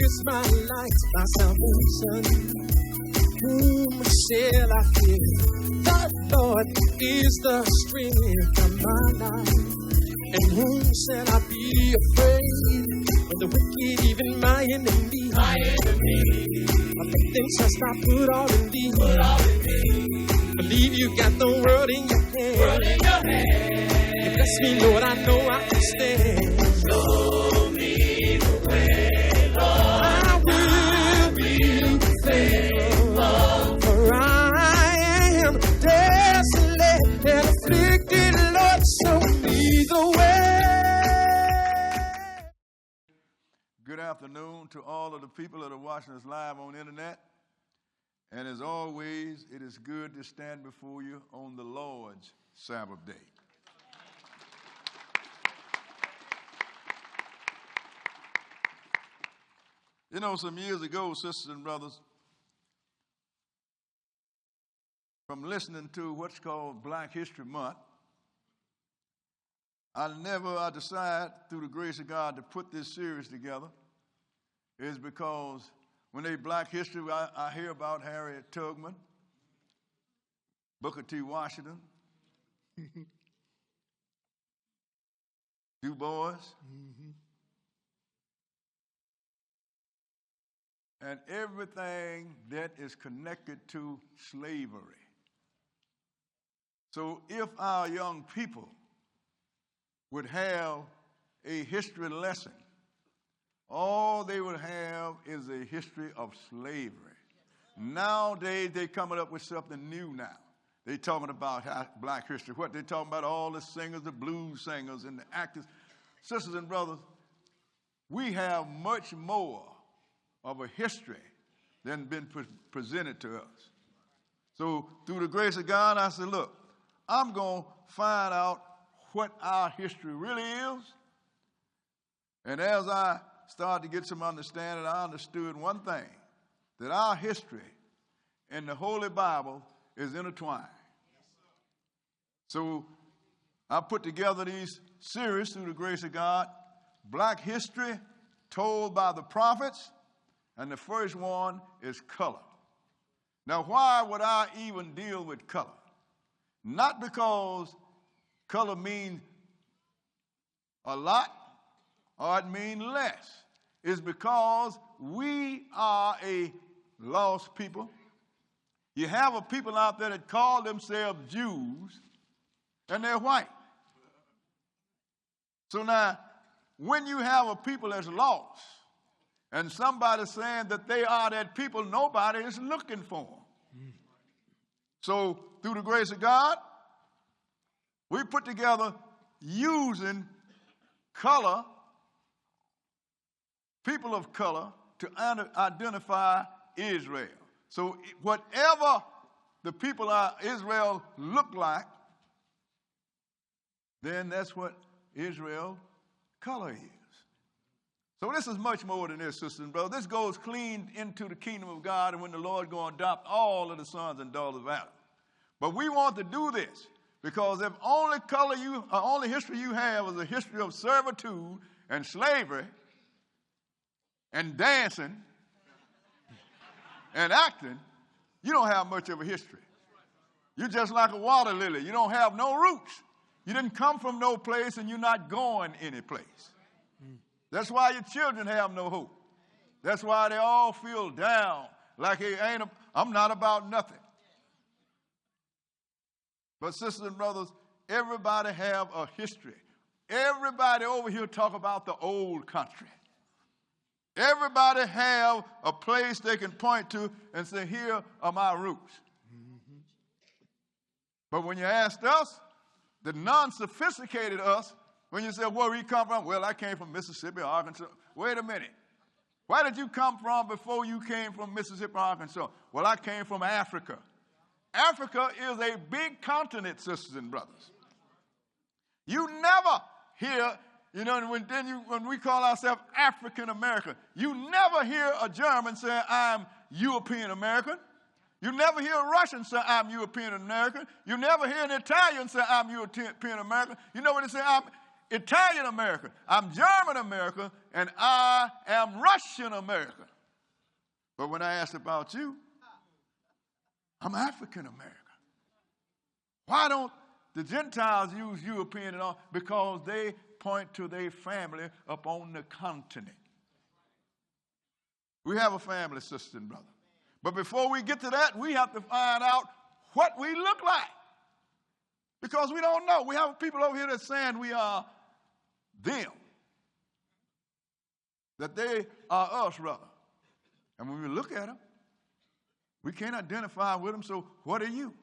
is my light, my salvation. Whom shall I fear? The Lord is the strength of my life. And whom shall I be afraid? When the wicked, even my enemy, my faith and trust I put all in thee. Believe you got the world in your hand. You bless me, Lord, I know I can stand. Show me the way, Lord. I will be faithful, for I am desolate and afflicted. Lord, show me the way. Good afternoon to all of the people that are watching us live on the internet. And as always, it is good to stand before you on the Lord's Sabbath day. You know, some years ago, sisters and brothers, from listening to what's called Black History Month, I decided through the grace of God to put this series together is because when they Black History, I hear about Harriet Tubman, Booker T. Washington, Du Bois, and everything that is connected to slavery. So if our young people would have a history lesson, all they would have is a history of slavery. Nowadays, they're coming up with something new now. They're talking about Black history. What they're talking about, all the singers, the blues singers, and the actors. Sisters and brothers, we have much more of a history than been presented to us. So through the grace of God, I said, look, I'm going to find out what our history really is. And as I started to get some understanding, I understood one thing, that our history and the Holy Bible is intertwined. So I put together these series through the grace of God, Black History Told by the Prophets, and the first one is color. Now, why would I even deal with color? Not because color means a lot or it means less. It's because we are a lost people. You have a people out there that call themselves Jews, and they're white. So now, when you have a people that's lost, and somebody saying that they are that people, nobody is looking for them. So, through the grace of God, we put together using color, people of color, to identify Israel. So whatever the people of Israel look like, then that's what Israel color is. So this is much more than this, sisters and brothers. This goes clean into the kingdom of God, and when the Lord going to adopt all of the sons and daughters of Adam. But we want to do this because if only history you have is a history of servitude and slavery and dancing and acting, you don't have much of a history. You're just like a water lily. You don't have no roots. You didn't come from no place, and you're not going any place. That's why your children have no hope. That's why they all feel down, like I'm not about nothing. But sisters and brothers, everybody have a history. Everybody over here talk about the old country. Everybody have a place they can point to and say, here are my roots. But when you asked us, the non-sophisticated us, when you say, where you come from? Well, I came from Mississippi, Arkansas. Wait a minute. Where did you come from before you came from Mississippi, Arkansas? Well, I came from Africa. Africa is a big continent, sisters and brothers. You never hear, when we call ourselves African American, you never hear a German say, I'm European American. You never hear a Russian say, I'm European American. You never hear an Italian say, I'm European American. You know what they say? I'm Italian American. I'm German American. and I am Russian American. But when I asked about you, I'm African American. Why don't the Gentiles use European and all? Because they point to their family up on the continent. We have a family system, brother. But before we get to that, we have to find out what we look like. Because we don't know. We have people over here that's saying we are them. That they are us, rather. And when we look at them, we can't identify with them. So what are you?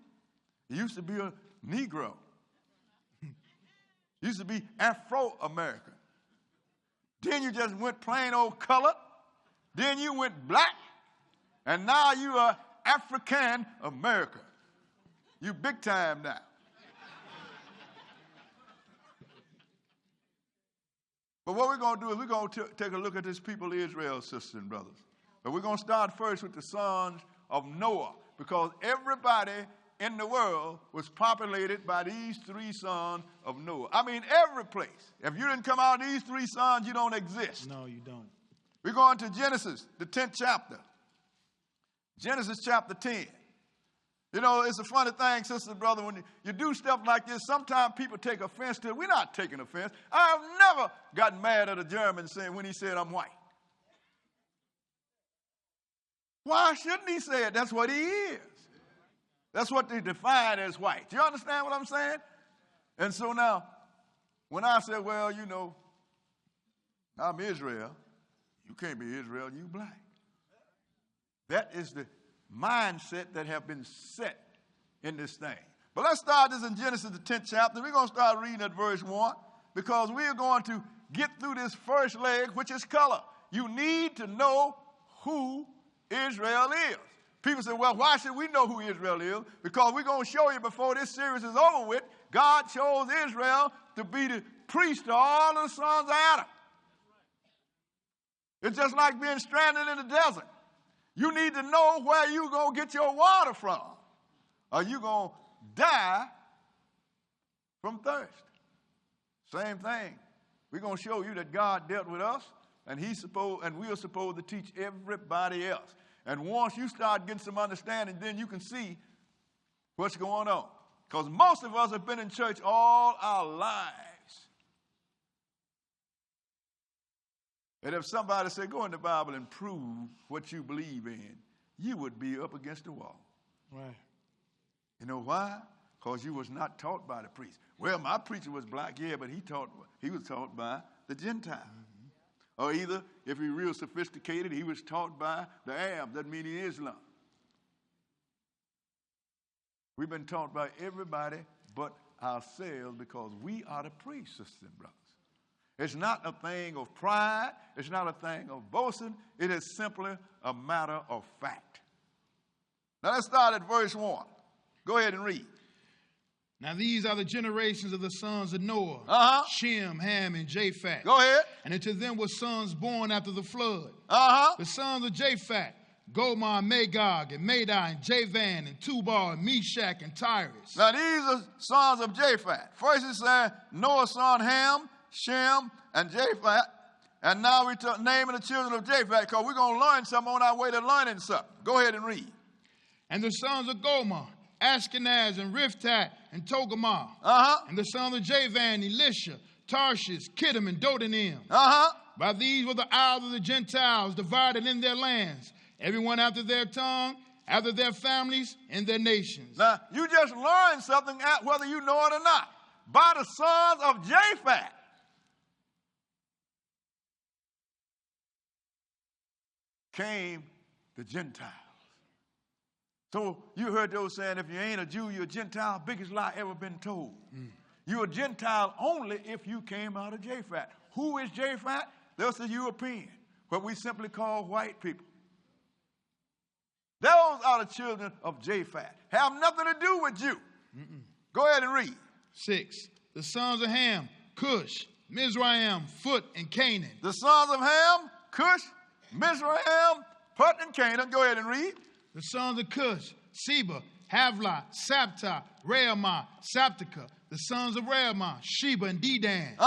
You used to be a Negro. You used to be Afro-American. Then you just went plain old colored. Then you went black. And now you are African American. You big time now. But what we're going to do is we're going to take a look at this people of Israel, sisters and brothers. But we're going to start first with the sons of Noah, because everybody in the world was populated by these three sons of Noah. I mean, every place. If you didn't come out of these three sons, you don't exist. No, you don't. We're going to Genesis, the 10th chapter. Genesis chapter 10. You know, it's a funny thing, sister and brother, when you do stuff like this, sometimes people take offense to it. We're not taking offense. I've never gotten mad at a German when he said I'm white. Why shouldn't he say it? That's what he is. That's what they define as white. Do you understand what I'm saying? And so now, when I say, well, you know, I'm Israel, you can't be Israel, you black. That is the mindset that have been set in this thing. But let's start this in Genesis, the 10th chapter. We're going to start reading at verse 1, because we are going to get through this first leg, which is color. You need to know who Israel is. People say, well, why should we know who Israel is? Because we're going to show you before this series is over with, God chose Israel to be the priest to all of the sons of Adam. It's just like being stranded in the desert. You need to know where you're going to get your water from, or you're going to die from thirst. Same thing. We're going to show you that God dealt with us, and we are supposed to teach everybody else. And once you start getting some understanding, then you can see what's going on. Because most of us have been in church all our lives. And if somebody said, go in the Bible and prove what you believe in, you would be up against the wall. Right. You know why? Because you was not taught by the priest. Well, my preacher was black, yeah, but he was taught by the Gentiles. Mm-hmm. Or either, if he's real sophisticated, he was taught by the Arabs, that meaning Islam. We've been taught by everybody but ourselves, because we are the priests, sisters and brothers. It's not a thing of pride. It's not a thing of boasting. It is simply a matter of fact. Now let's start at verse 1. Go ahead and read. Now these are the generations of the sons of Noah, Shem, Ham, and Japheth. Go ahead. And unto them were sons born after the flood. The sons of Japheth, Gomer, Magog, and Madai, and Javan, and Tubal, and Meshach, and Tyrus. Now these are sons of Japheth. First it said Noah's son Ham, Shem, and Japheth. And now we're naming the children of Japheth, because we're going to learn something on our way to learning something. Go ahead and read. And the sons of Gomer, Ashkenaz, and Riphtah, and Togarmah. And the sons of Javan, Elisha, Tarshish, Kittim, and Dodanim. By these were the isles of the Gentiles divided in their lands, everyone after their tongue, after their families, and their nations. Now, you just learned something, whether you know it or not. By the sons of Japheth. Came the Gentiles. So you heard those saying, if you ain't a Jew, you're a Gentile. Biggest lie ever been told. You're a Gentile only if you came out of Japheth. Who is Japheth? That's the European, what we simply call white people. Those are the children of Japheth. Have nothing to do with you. Go ahead and read. 6. The sons of Ham, Cush, Mizraim, Phut, and Canaan. The sons of Ham, Cush, Mizraim, Phut, and Canaan. Go ahead and read. The sons of Cush, Seba, Havlah, Saptah, Reamah, Saptica. The sons of Reamah, Sheba, and Dedan.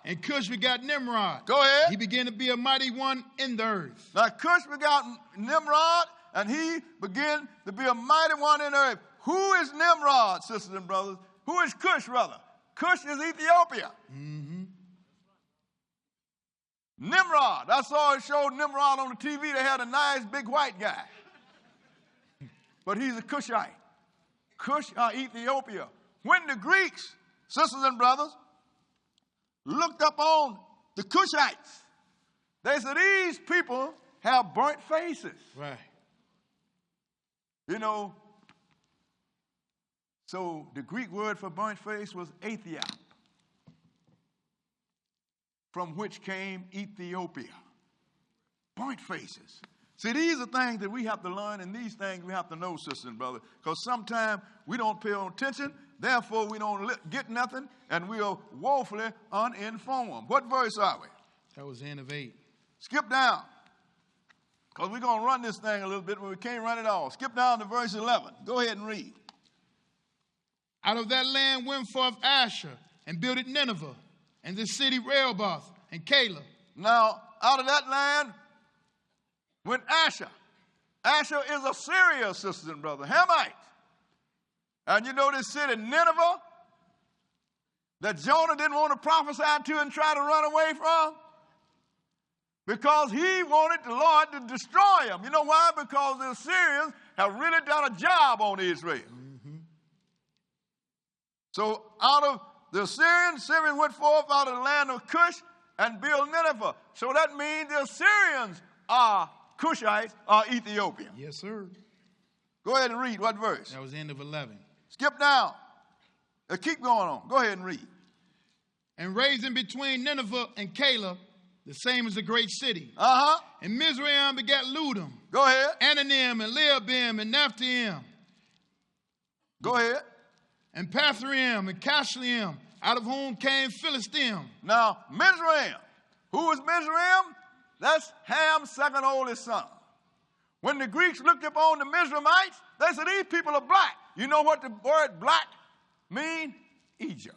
And Cush begot Nimrod. Go ahead. He began to be a mighty one in the earth. Now Cush begot Nimrod, and he began to be a mighty one in the earth. Who is Nimrod, sisters and brothers? Who is Cush, brother? Cush is Ethiopia. Mm-hmm. Nimrod. I saw it showed Nimrod on the TV. They had a nice big white guy. But he's a Cushite. Cush, Ethiopia. When the Greeks, sisters and brothers, looked up on the Cushites, they said, these people have burnt faces. Right. You know, so the Greek word for burnt face was Ethiop, from which came Ethiopia. Burnt faces. See, these are things that we have to learn, and these things we have to know, sisters and brothers, because sometimes we don't pay attention, therefore we don't get nothing, and we are woefully uninformed. What verse are we? That was the end of 8. Skip down, because we're going to run this thing a little bit, but we can't run it all. Skip down to verse 11. Go ahead and read. Out of that land went forth Asher, and builded Nineveh, and the city Rehoboth, and Caleb. Now, out of that land went Asher. Asher is Assyria, sisters and brothers, Hamites. And you know this city, Nineveh, that Jonah didn't want to prophesy to and try to run away from? Because he wanted the Lord to destroy him. You know why? Because the Assyrians have really done a job on Israel. Mm-hmm. So out of the Assyrians went forth out of the land of Cush and built Nineveh. So that means the Assyrians are Cushites, are Ethiopian. Yes, sir. Go ahead and read. What verse? That was the end of 11. Skip down. Keep going on. Go ahead and read. And raising between Nineveh and Caleb, the same as a great city. Uh-huh. And Mizraim begat Ludum. Go ahead. Ananim and Leabim and Naphthaim. Go ahead. And Pathraim and Cashlaim, out of whom came Philistim. Now, Mizraim. Who was Mizraim? That's Ham's second oldest son. When the Greeks looked upon the Mizraimites, they said, these people are black. You know what the word black means? Egypt.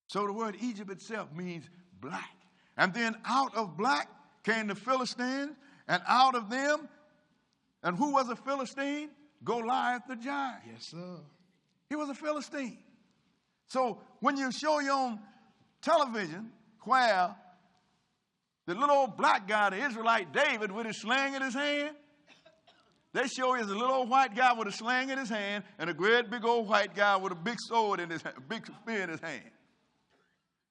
So the word Egypt itself means black. And then out of black came the Philistines, and out of them, and who was a Philistine? Goliath the giant. Yes, sir. He was a Philistine. So when you show you on television where the little old black guy, the Israelite David, with his sling in his hand, they show you as a little old white guy with a sling in his hand and a great big old white guy with a big sword in his hand, a big spear in his hand.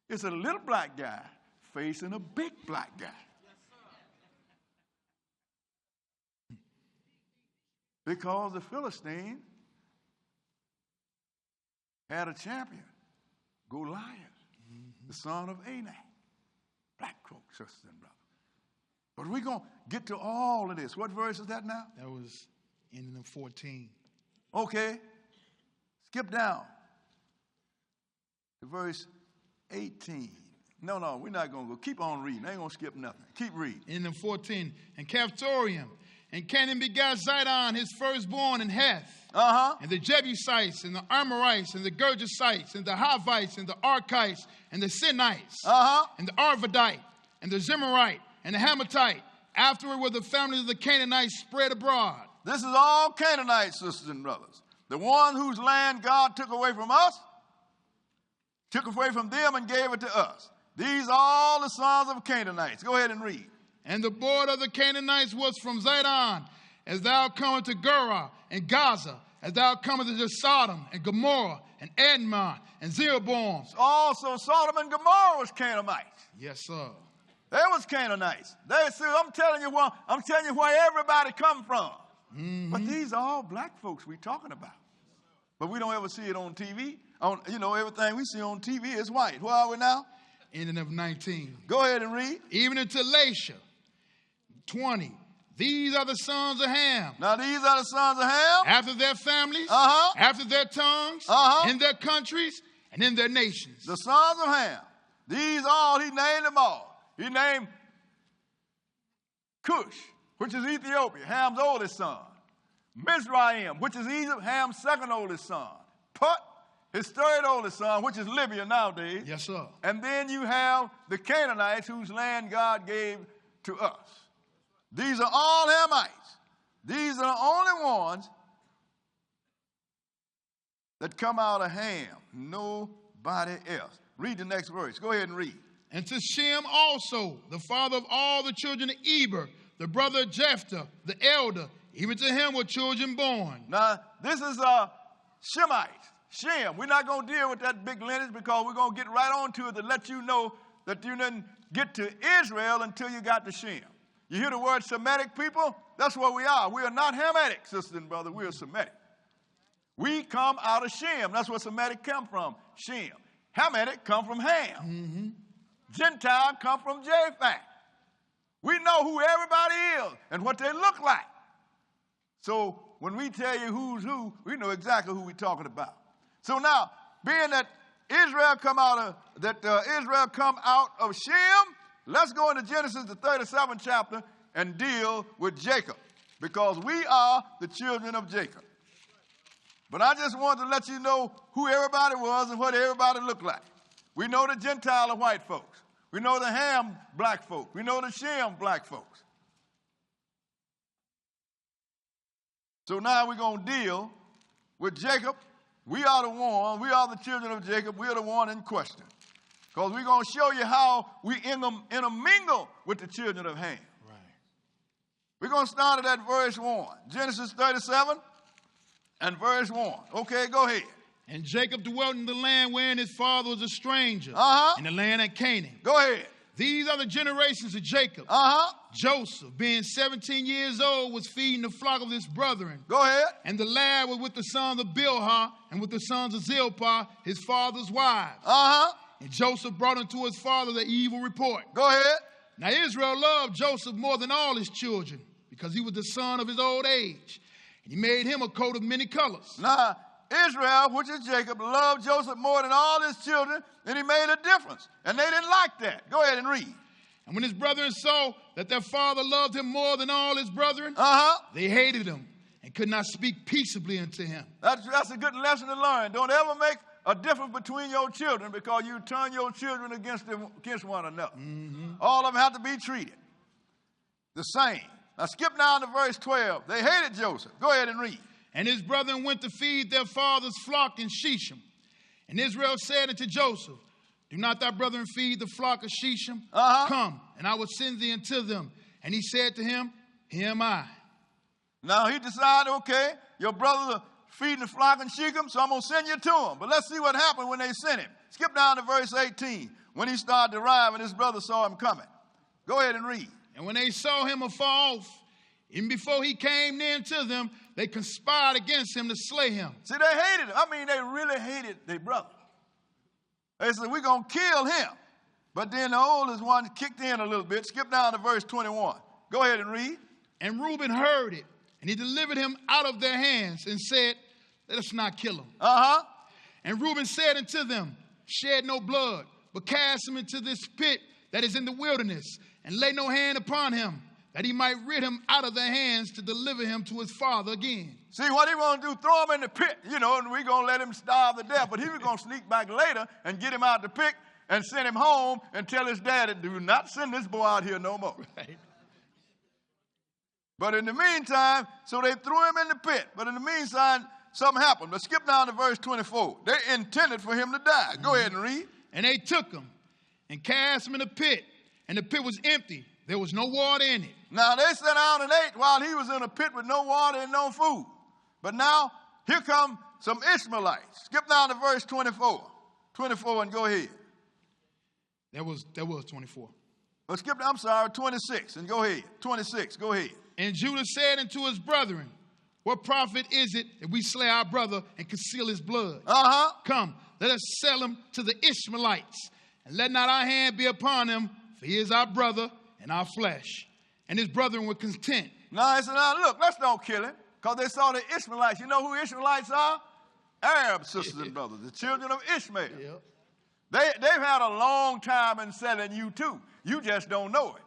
It's a little black guy facing a big black guy. Because the Philistine had a champion, Goliath, the son of Anak. Black folk, sisters and brothers. But we're going to get to all of this. What verse is that now? That was ending in 14. Okay. Skip down to verse 18. No, we're not going to go. Keep on reading. I ain't going to skip nothing. Keep reading. Ending in 14. And Caphtorium. And Canaan begat Zidon, his firstborn, in Heth. Uh-huh. And the Jebusites, and the Amorites, and the Girgasites, and the Havites, and the Archites, and the Sinites, uh-huh. and the Arvadite, and the Zemarite, and the Hamitite. Afterward were the families of the Canaanites spread abroad. This is all Canaanites, sisters and brothers. The one whose land God took away from us, took away from them and gave it to us. These are all the sons of Canaanites. Go ahead and read. And the border of the Canaanites was from Zidon, as thou comest to Gera and Gaza, as thou comest to Sodom and Gomorrah and Admah and Zeboim. Also, Sodom and Gomorrah was Canaanites. Yes, sir. They was Canaanites. They said, I'm telling you where everybody come from. Mm-hmm. But these are all black folks we're talking about. But we don't ever see it on TV. Everything we see on TV is white. Where are we now? Ending of 19. Go ahead and read. Even unto Lasha. 20. These are the sons of Ham. Now these are the sons of Ham. After their families, after their tongues, in their countries, and in their nations. The sons of Ham. These all, he named them all. He named Cush, which is Ethiopia, Ham's oldest son. Mizraim, which is Egypt, Ham's second oldest son. Put, his third oldest son, which is Libya nowadays. Yes, sir. And then you have the Canaanites, whose land God gave to us. These are all Hamites. These are the only ones that come out of Ham. Nobody else. Read the next verse. Go ahead and read. And to Shem also, the father of all the children of Eber, the brother of Jephthah, the elder, even to him were children born. Now, this is Shemite. Shem. We're not going to deal with that big lineage because we're going to get right on to it to let you know that you didn't get to Israel until you got to Shem. You hear the word Semitic people? That's what we are. We are not Hamitic, sisters and brothers. We are Semitic. We come out of Shem. That's where Semitic come from, Shem. Hamitic come from Ham. Mm-hmm. Gentile come from Japheth. We know who everybody is and what they look like. So when we tell you who's who, we know exactly who we're talking about. So now, being that Israel come out of Shem, let's go into Genesis, the 37th chapter, and deal with Jacob, because we are the children of Jacob. But I just wanted to let you know who everybody was and what everybody looked like. We know the Gentile are white folks. We know the Ham black folk. We know the Shem black folks. So now we're going to deal with Jacob. We are the one. We are the children of Jacob. We are the one in question. Because we're going to show you how we intermingle with the children of Ham. Right. We're going to start at that verse 1. Genesis 37 and verse 1. Okay, go ahead. And Jacob dwelt in the land wherein his father was a stranger, in the land of Canaan. Go ahead. These are the generations of Jacob. Joseph, being 17 years old, was feeding the flock of his brethren. Go ahead. And the lad was with the sons of Bilhah and with the sons of Zilpah, his father's wives. And Joseph brought unto his father the evil report. Go ahead. Now Israel loved Joseph more than all his children, because he was the son of his old age. And he made him a coat of many colors. Now, Israel, which is Jacob, loved Joseph more than all his children, and he made a difference. And they didn't like that. Go ahead and read. And when his brethren saw that their father loved him more than all his brethren, they hated him and could not speak peaceably unto him. That's a good lesson to learn. Don't ever make a difference between your children, because you turn your children against one another. All of them have to be treated the same. Now skip down to verse 12. They hated Joseph. Go ahead and read. And his brethren went to feed their father's flock in Shechem. And Israel said unto Joseph, do not thy brethren feed the flock of Shechem? Come, and I will send thee unto them. And he said to him, here am I. Now he decided, okay, your brothers are feeding the flock in Shechem, so I'm going to send you to them. But let's see what happened when they sent him. Skip down to verse 18. When he started to arrive and his brothers saw him coming. Go ahead and read. And when they saw him afar off, even before he came near to them, they conspired against him to slay him. See, they hated him. I mean, they really hated their brother. They said, we're going to kill him. But then the oldest one kicked in a little bit. Skip down to verse 21. Go ahead and read. And Reuben heard it, and he delivered him out of their hands and said, let us not kill him. And Reuben said unto them, shed no blood, but cast him into this pit that is in the wilderness, and lay no hand upon him, that he might rid him out of their hands to deliver him to his father again. See, what he want to do, throw him in the pit, and we're going to let him starve to death. But he was going to sneak back later and get him out the pit and send him home and tell his daddy, do not send this boy out here no more. Right. But in the meantime, so they threw him in the pit. But in the meantime, something happened. But skip down to verse 24. They intended for him to die. Go ahead and read. And they took him and cast him in the pit, and the pit was empty. There was no water in it. Now, they sat down and ate while he was in a pit with no water and no food. But now, here come some Ishmaelites. Skip down to verse 24. 24 and go ahead. There was 24. Well, skip, I'm sorry, 26 and go ahead. 26, go ahead. And Judah said unto his brethren, what profit is it if we slay our brother and conceal his blood? Come, let us sell him to the Ishmaelites, and let not our hand be upon him, for he is our brother and our flesh. And his brethren were content. Now, they said, now look, let's don't kill him, because they saw the Ishmaelites. You know who Ishmaelites are? Arab sisters and brothers, the children of Ishmael. Yep. They've had a long time in selling you too. You just don't know it.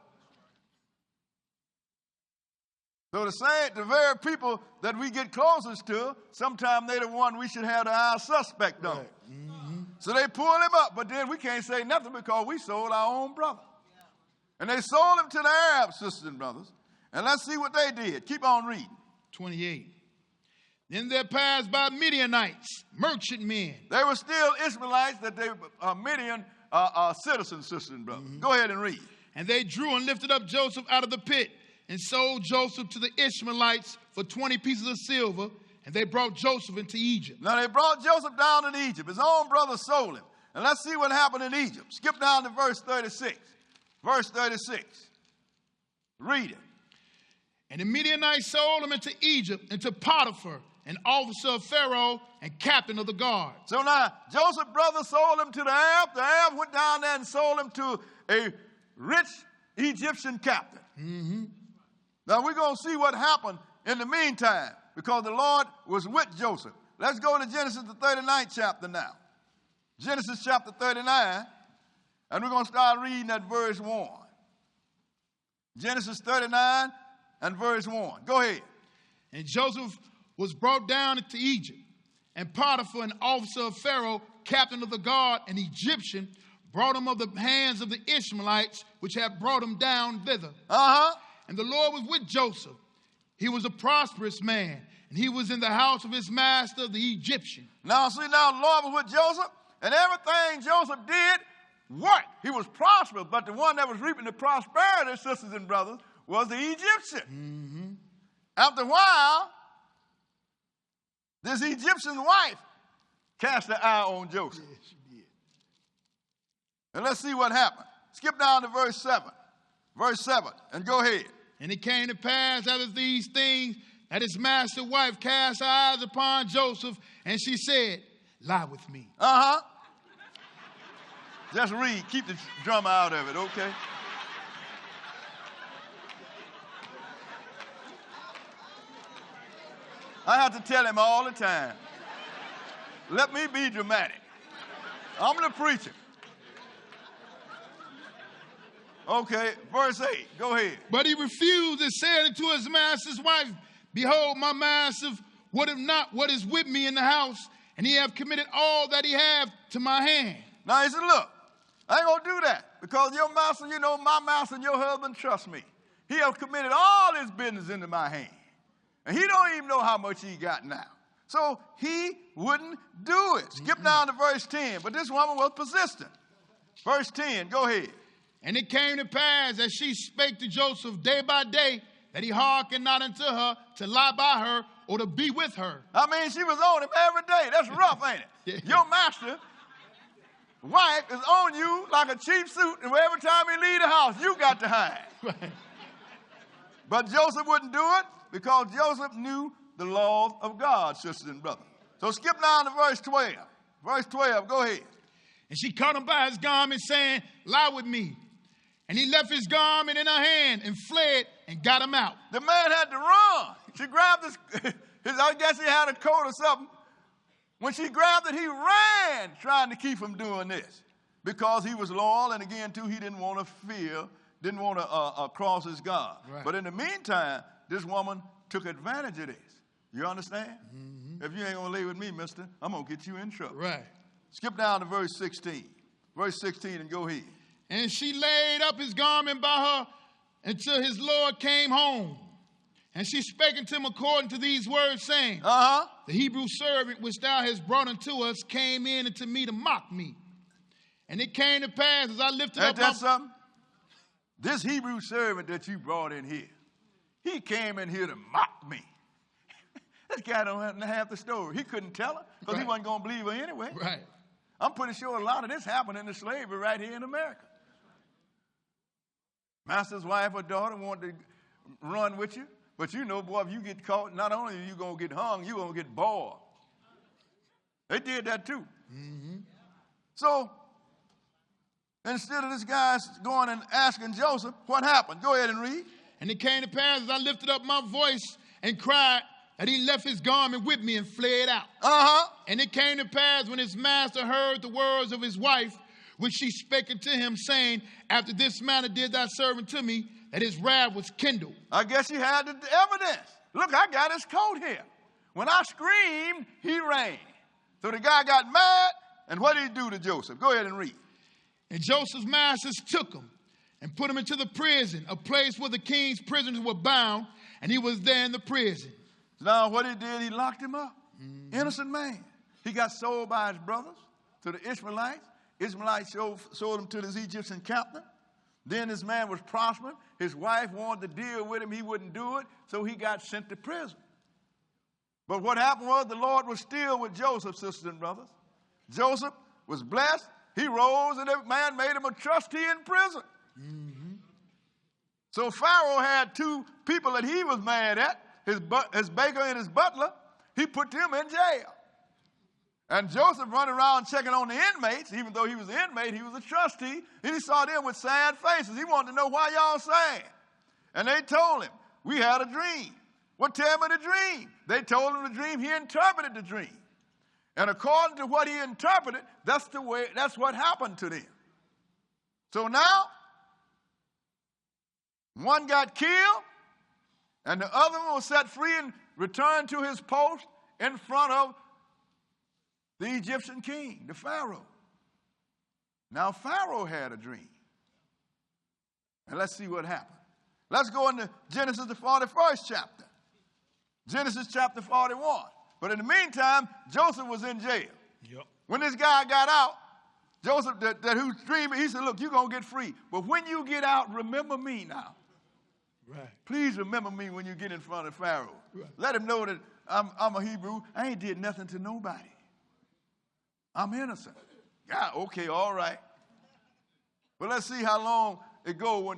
So the very people that we get closest to, sometimes they're the one we should have the eye suspect on. Right. Mm-hmm. So they pull him up, but then we can't say nothing because we sold our own brother. And they sold him to the Arab sisters and brothers. And let's see what they did. Keep on reading. 28. Then there passed by Midianites, merchantmen. They were still Ishmaelites, that they were Midian citizens, sisters and brothers. Mm-hmm. Go ahead and read. And they drew and lifted up Joseph out of the pit and sold Joseph to the Ishmaelites for 20 pieces of silver. And they brought Joseph into Egypt. Now they brought Joseph down in Egypt. His own brother sold him. And let's see what happened in Egypt. Skip down to verse 36. Verse 36. Read it. And the Midianites sold him into Egypt, into Potiphar, an officer of Pharaoh and captain of the guard. So now, Joseph's brother sold him to the Arab. The Arab went down there and sold him to a rich Egyptian captain. Mm-hmm. Now we're going to see what happened in the meantime, because the Lord was with Joseph. Let's go to Genesis, the 39th chapter now. Genesis chapter 39, and we're going to start reading at verse 1. Genesis 39 and verse 1. Go ahead. And Joseph was brought down into Egypt, and Potiphar, an officer of Pharaoh, captain of the guard, an Egyptian, brought him of the hands of the Ishmaelites, which had brought him down thither. And the Lord was with Joseph. He was a prosperous man, and he was in the house of his master, the Egyptian. Now, see, now the Lord was with Joseph, and everything Joseph did worked. He was prosperous, but the one that was reaping the prosperity, sisters and brothers, was the Egyptian. Mm-hmm. After a while, this Egyptian wife cast her eye on Joseph. Yes, she did. And let's see what happened. Skip down to verse 7. Verse 7, and go ahead. And it came to pass after these things that his master's wife cast her eyes upon Joseph, and she said, lie with me. Just read. Keep the drama out of it, okay? I have to tell him all the time. Let me be dramatic. I'm the preacher. Okay, verse 8. Go ahead. But he refused and said unto his master's wife, behold, my master would not what is with me in the house, and he have committed all that he have to my hand. Now he said, look, I ain't going to do that, because your master, you know, my master and your husband trust me. He have committed all his business into my hand. And he don't even know how much he got now. So he wouldn't do it. Skip down to verse 10. But this woman was persistent. Verse 10, go ahead. And it came to pass as she spake to Joseph day by day, that he hearkened not unto her to lie by her or to be with her. I mean, she was on him every day. That's rough, ain't it? Yeah. Your master, wife, is on you like a cheap suit, and every time he leave the house, you got to hide. Right. But Joseph wouldn't do it, because Joseph knew the laws of God, sisters and brothers. So skip down to verse 12. Verse 12, go ahead. And she caught him by his garment, saying, lie with me. And he left his garment in her hand and fled and got him out. The man had to run. She grabbed his I guess he had a coat or something. When she grabbed it, he ran, trying to keep him doing this. Because he was loyal, and again, too, he didn't want to cross his God. Right. But in the meantime, this woman took advantage of this. You understand? Mm-hmm. If you ain't going to lay with me, mister, I'm going to get you in trouble. Right. Skip down to verse 16. Verse 16 and go ahead. And she laid up his garment by her until his Lord came home. And she spake unto him according to these words, saying, the Hebrew servant which thou hast brought unto us came in unto me to mock me. And it came to pass as I lifted up my... something? This Hebrew servant that you brought in here, he came in here to mock me. This guy don't have to have the story. He couldn't tell her, because he wasn't going to believe her anyway. Right. I'm pretty sure a lot of this happened in the slavery right here in America. Master's wife or daughter wanted to run with you, but you know, boy, if you get caught, not only are you going to get hung, you're going to get boiled. They did that too. Mm-hmm. So, instead of this guy going and asking Joseph, what happened? Go ahead and read. And it came to pass as I lifted up my voice and cried, that he left his garment with me and fled out. And it came to pass when his master heard the words of his wife, which she spake unto him, saying, after this manner did thy servant to me, that his wrath was kindled. I guess he had the evidence. Look, I got his coat here. When I screamed, he ran. So the guy got mad, and what did he do to Joseph? Go ahead and read. And Joseph's masters took him and put him into the prison, a place where the king's prisoners were bound, and he was there in the prison. Now what he did, he locked him up. Innocent man. He got sold by his brothers to the Ishmaelites. Ishmaelites sold him to this Egyptian captain. Then this man was prospering. His wife wanted to deal with him. He wouldn't do it, so he got sent to prison. But what happened was the Lord was still with Joseph, sisters and brothers. Joseph was blessed. He rose, and the man made him a trustee in prison. Mm-hmm. So Pharaoh had two people that he was mad at, his baker and his butler. He put them in jail. And Joseph running around checking on the inmates. Even though he was an inmate, he was a trustee. And he saw them with sad faces. He wanted to know why y'all sad. And they told him, we had a dream. Well, tell me the dream. They told him the dream. He interpreted the dream. And according to what he interpreted, that's what happened to them. So now, one got killed, and the other one was set free and returned to his post in front of the Egyptian king, the Pharaoh. Now, Pharaoh had a dream. And let's see what happened. Let's go into Genesis, the 41st chapter. Genesis chapter 41. But in the meantime, Joseph was in jail. Yep. When this guy got out, Joseph, that who's dreaming, he said, look, you're going to get free. But when you get out, remember me now. Right. Please remember me when you get in front of Pharaoh. Right. Let him know that I'm a Hebrew. I ain't did nothing to nobody. I'm innocent. Yeah, okay, all right. But let's see how long it go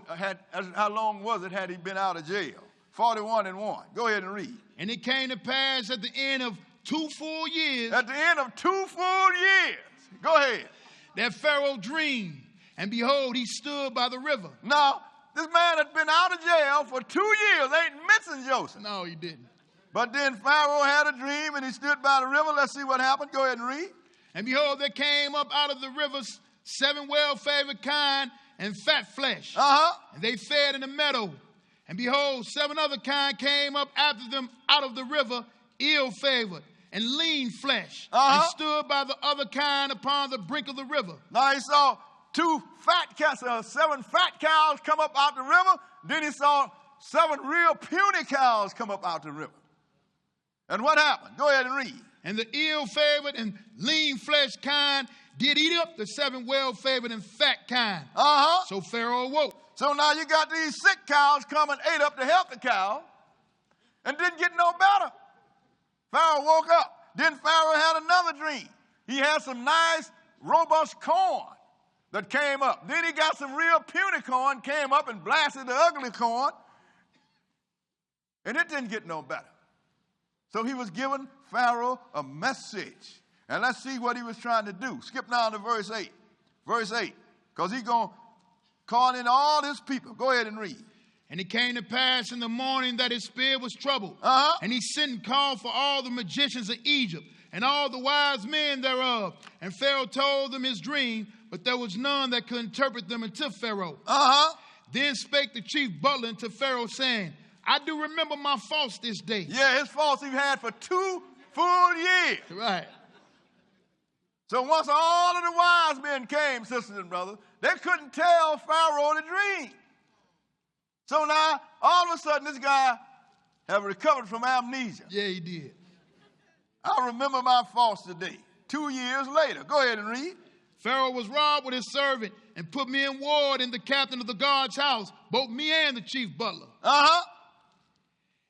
how long was it had he been out of jail? 41:1. Go ahead and read. And it came to pass at the end of 2 full years. At the end of 2 full years. Go ahead. That Pharaoh dreamed, and behold, he stood by the river. Now, this man had been out of jail for 2 years. Ain't missing Joseph. No, he didn't. But then Pharaoh had a dream, and he stood by the river. Let's see what happened. Go ahead and read. And behold, there came up out of the rivers 7 well-favored kine and fat flesh. And they fed in the meadow. And behold, 7 other kind came up after them out of the river, ill-favored and lean flesh, and stood by the other kind upon the brink of the river. Now he saw 7 fat cows come up out the river. Then he saw 7 real puny cows come up out the river. And what happened? Go ahead and read. And the ill-favored and lean flesh kind did eat up the 7 well-favored and fat kind. So Pharaoh awoke. So now you got these sick cows come and ate up the healthy cow and didn't get no better. Pharaoh woke up. Then Pharaoh had another dream. He had some nice, robust corn that came up. Then he got some real puny corn, came up and blasted the ugly corn, and it didn't get no better. So he was giving Pharaoh a message. And let's see what he was trying to do. Skip down to verse 8. Verse 8. Because he's going to call in all his people. Go ahead and read. And it came to pass in the morning that his spirit was troubled. And he sent and called for all the magicians of Egypt and all the wise men thereof. And Pharaoh told them his dream, but there was none that could interpret them unto Pharaoh. Then spake the chief butler unto Pharaoh, saying, I do remember my faults this day. Yeah, his faults he had for 2 full years. Right. So once all of the wise men came, sisters and brothers, they couldn't tell Pharaoh the dream. So now, all of a sudden, this guy have recovered from amnesia. Yeah, he did. I remember my faults today. 2 years later. Go ahead and read. Pharaoh was robbed with his servant and put me in ward in the captain of the guard's house, both me and the chief butler.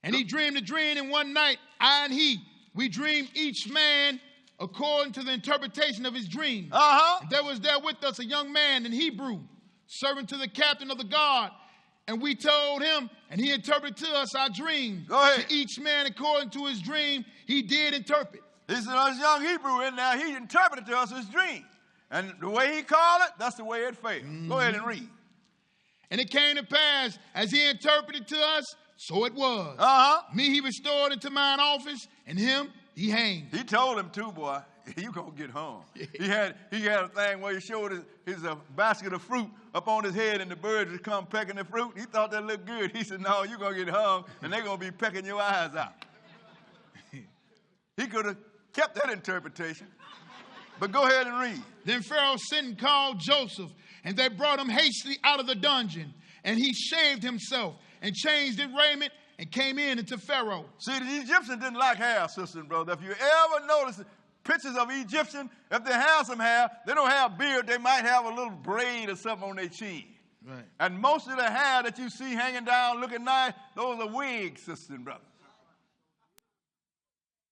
And he dreamed a dream in one night, I and he. We dreamed each man according to the interpretation of his dream. And there was there with us a young man in Hebrew, servant to the captain of the guard. And we told him, and he interpreted to us our dream. Go ahead. To each man according to his dream, he did interpret. He said, this young Hebrew in there, he interpreted to us his dream. And the way he called it, that's the way it fell. Go ahead and read. And it came to pass, as he interpreted to us, so it was. Me he restored into mine office, and him he hanged. He told him too, boy. you're going to get hung. He had a thing where he showed his basket of fruit up on his head, and the birds would come pecking the fruit. He thought that looked good. He said, no, you're going to get hung, and they're going to be pecking your eyes out. He could have kept that interpretation. But go ahead and read. Then Pharaoh sent and called Joseph, and they brought him hastily out of the dungeon. And he shaved himself and changed his raiment and came into Pharaoh. See, the Egyptians didn't like hair, sister and brother. If you ever notice pictures of Egyptians, if they have some hair, they don't have a beard. They might have a little braid or something on their chin. Right. And most of the hair that you see hanging down looking nice, those are wigs, sister and brother.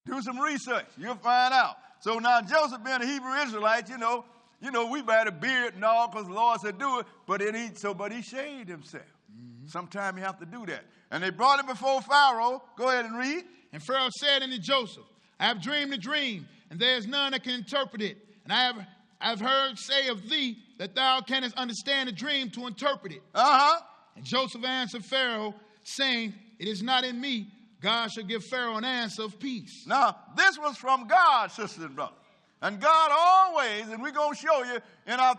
Do some research. You'll find out. So now Joseph being a Hebrew Israelite, you know, we had a beard and all because the Lord said do it, but he shaved himself. Mm-hmm. Sometimes you have to do that. And they brought him before Pharaoh. Go ahead and read. And Pharaoh said unto Joseph, I have dreamed a dream, and there is none that can interpret it. And I have heard say of thee that thou canst understand a dream to interpret it. Uh-huh. And Joseph answered Pharaoh, saying, it is not in me. God shall give Pharaoh an answer of peace. Now, this was from God, sisters and brothers. And God always, and we're going to show you in our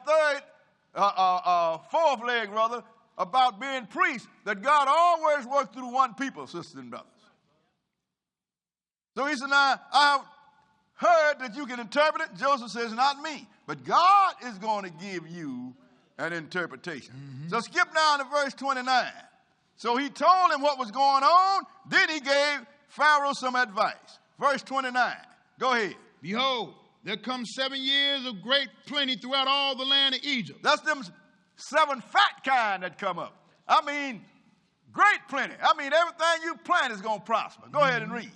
fourth leg, brother, about being priests, that God always works through one people, sisters and brothers. So he said, now, I have heard that you can interpret it. Joseph says, not me. But God is going to give you an interpretation. Mm-hmm. So skip down to verse 29. So he told him what was going on. Then he gave Pharaoh some advice. Verse 29. Go ahead. Behold, there come 7 years of great plenty throughout all the land of Egypt. That's them 7 fat kind that come up. I mean, great plenty. I mean, everything you plant is going to prosper. Go ahead and read.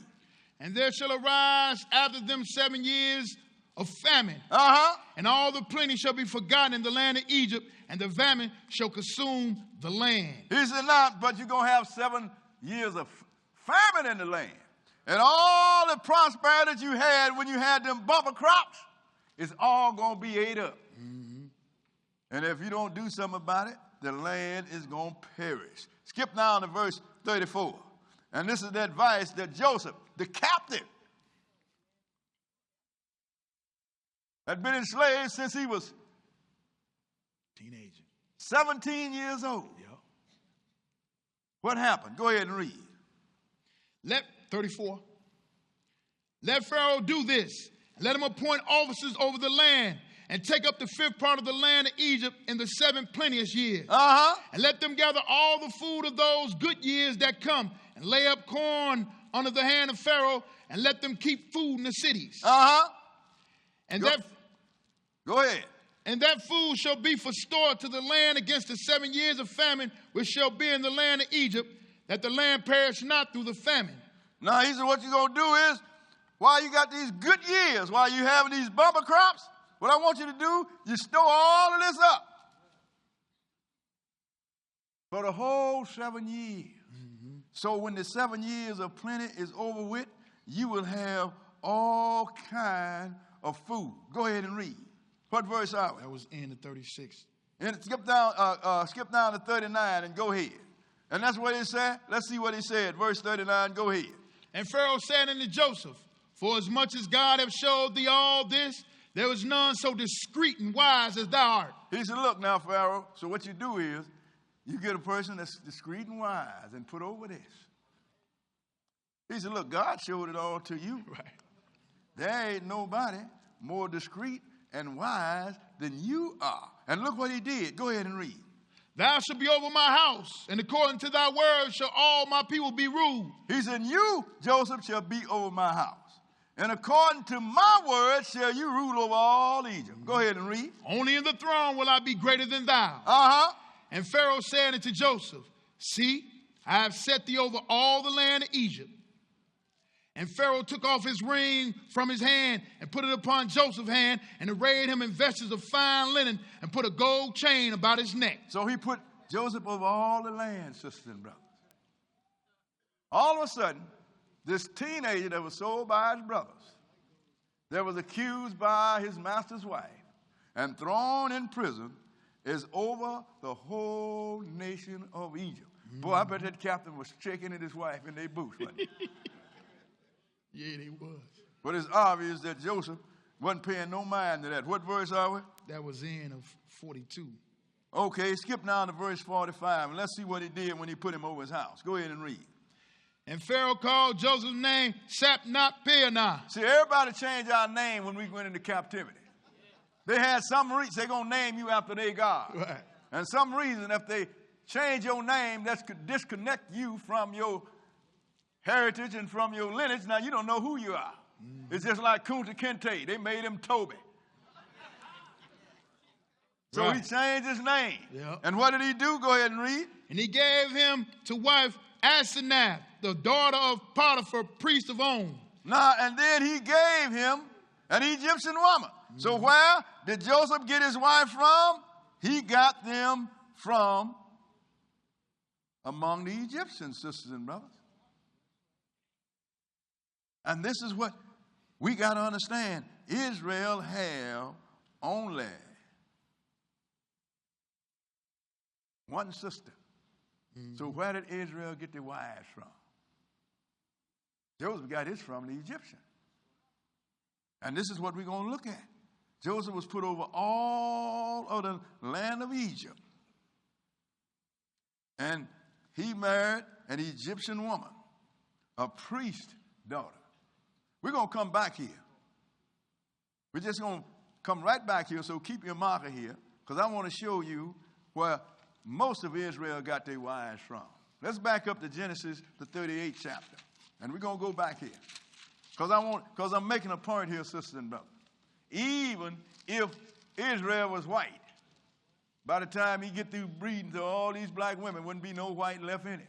And there shall arise after them 7 years of famine. Uh-huh. And all the plenty shall be forgotten in the land of Egypt, and the famine shall consume the land. He said, not, but you're going to have 7 years of famine in the land. And all the prosperity that you had when you had them bumper crops is all going to be ate up. Mm-hmm. And if you don't do something about it, the land is going to perish. Skip down to verse 34. And this is the advice that Joseph, the captive, had been enslaved since he was teenager, 17 years old. Yep. What happened? Go ahead and read. 34. Let Pharaoh do this. Let him appoint officers over the land and take up the 5th part of the land of Egypt in the 7 plenteous years. Uh-huh. And let them gather all the food of those good years that come and lay up corn under the hand of Pharaoh and let them keep food in the cities. Uh-huh. And Go ahead. And that food shall be for store to the land against the 7 years of famine which shall be in the land of Egypt, that the land perish not through the famine. Now, he said, what you're going to do is, while you got these good years, while you having these bumper crops, what I want you to do, you store all of this up for the whole 7 years. Mm-hmm. So when the 7 years of plenty is over with, you will have all kind of food. Go ahead and read. What verse are we? That was in the 36th. And skip down to 39 and go ahead. And that's what he said. Let's see what he said. Verse 39, go ahead. And Pharaoh said unto Joseph, for as much as God hath showed thee all this, there was none so discreet and wise as thou art. He said, look now, Pharaoh, so what you do is, you get a person that's discreet and wise and put over this. He said, look, God showed it all to you. Right. There ain't nobody more discreet and wise than you are. And look what he did. Go ahead and read. Thou shalt be over my house, and according to thy word shall all my people be ruled. He said, you, Joseph, shall be over my house. And according to my word shall you rule over all Egypt. Go ahead and read. Only in the throne will I be greater than thou. Uh-huh. And Pharaoh said unto Joseph, see, I have set thee over all the land of Egypt. And Pharaoh took off his ring from his hand and put it upon Joseph's hand and arrayed him in vestures of fine linen and put a gold chain about his neck. So he put Joseph over all the land, sisters and brothers. All of a sudden, this teenager that was sold by his brothers, that was accused by his master's wife and thrown in prison, is over the whole nation of Egypt. Mm-hmm. Boy, I bet that captain was shaking at his wife in their boots, wasn't he? Yeah, they was. But it's obvious that Joseph Wasn't paying no mind to that. What verse are we? That was in of 42. Okay, skip down to verse 45, and let's see what he did when he put him over his house. Go ahead and read. And Pharaoh called Joseph's name Sapnap-Peonah. See, everybody changed our name when we went into captivity. They had some reason. They're going to name you after their God. Right. And some reason, if they change your name, that's could disconnect you from your heritage and from your lineage. Now, you don't know who you are. It's just like Kunta Kinte. They made him Toby. So right. he changed his name. Yep. And what did he do? Go ahead and read. And he gave him to wife Asenath, the daughter of Potiphar, priest of On. Now, and then he gave him an Egyptian woman. So where did Joseph get his wife from? He got them from among the Egyptians, sisters and brothers. And this is what we got to understand. Israel have only one sister. So where did Israel get their wives from? Joseph got his from the Egyptian. And this is what we're going to look at. Joseph was put over all of the land of Egypt. And he married an Egyptian woman, a priest's daughter. We're going to come back here. We're just going to come right back here, so keep your marker here, because I want to show you where most of Israel got their wives from. Let's back up to Genesis, the 38th chapter. And we're going to go back here. Because I'm making a point here, sisters and brothers. Even if Israel was white, by the time he get through breeding to all these black women, wouldn't be no white left in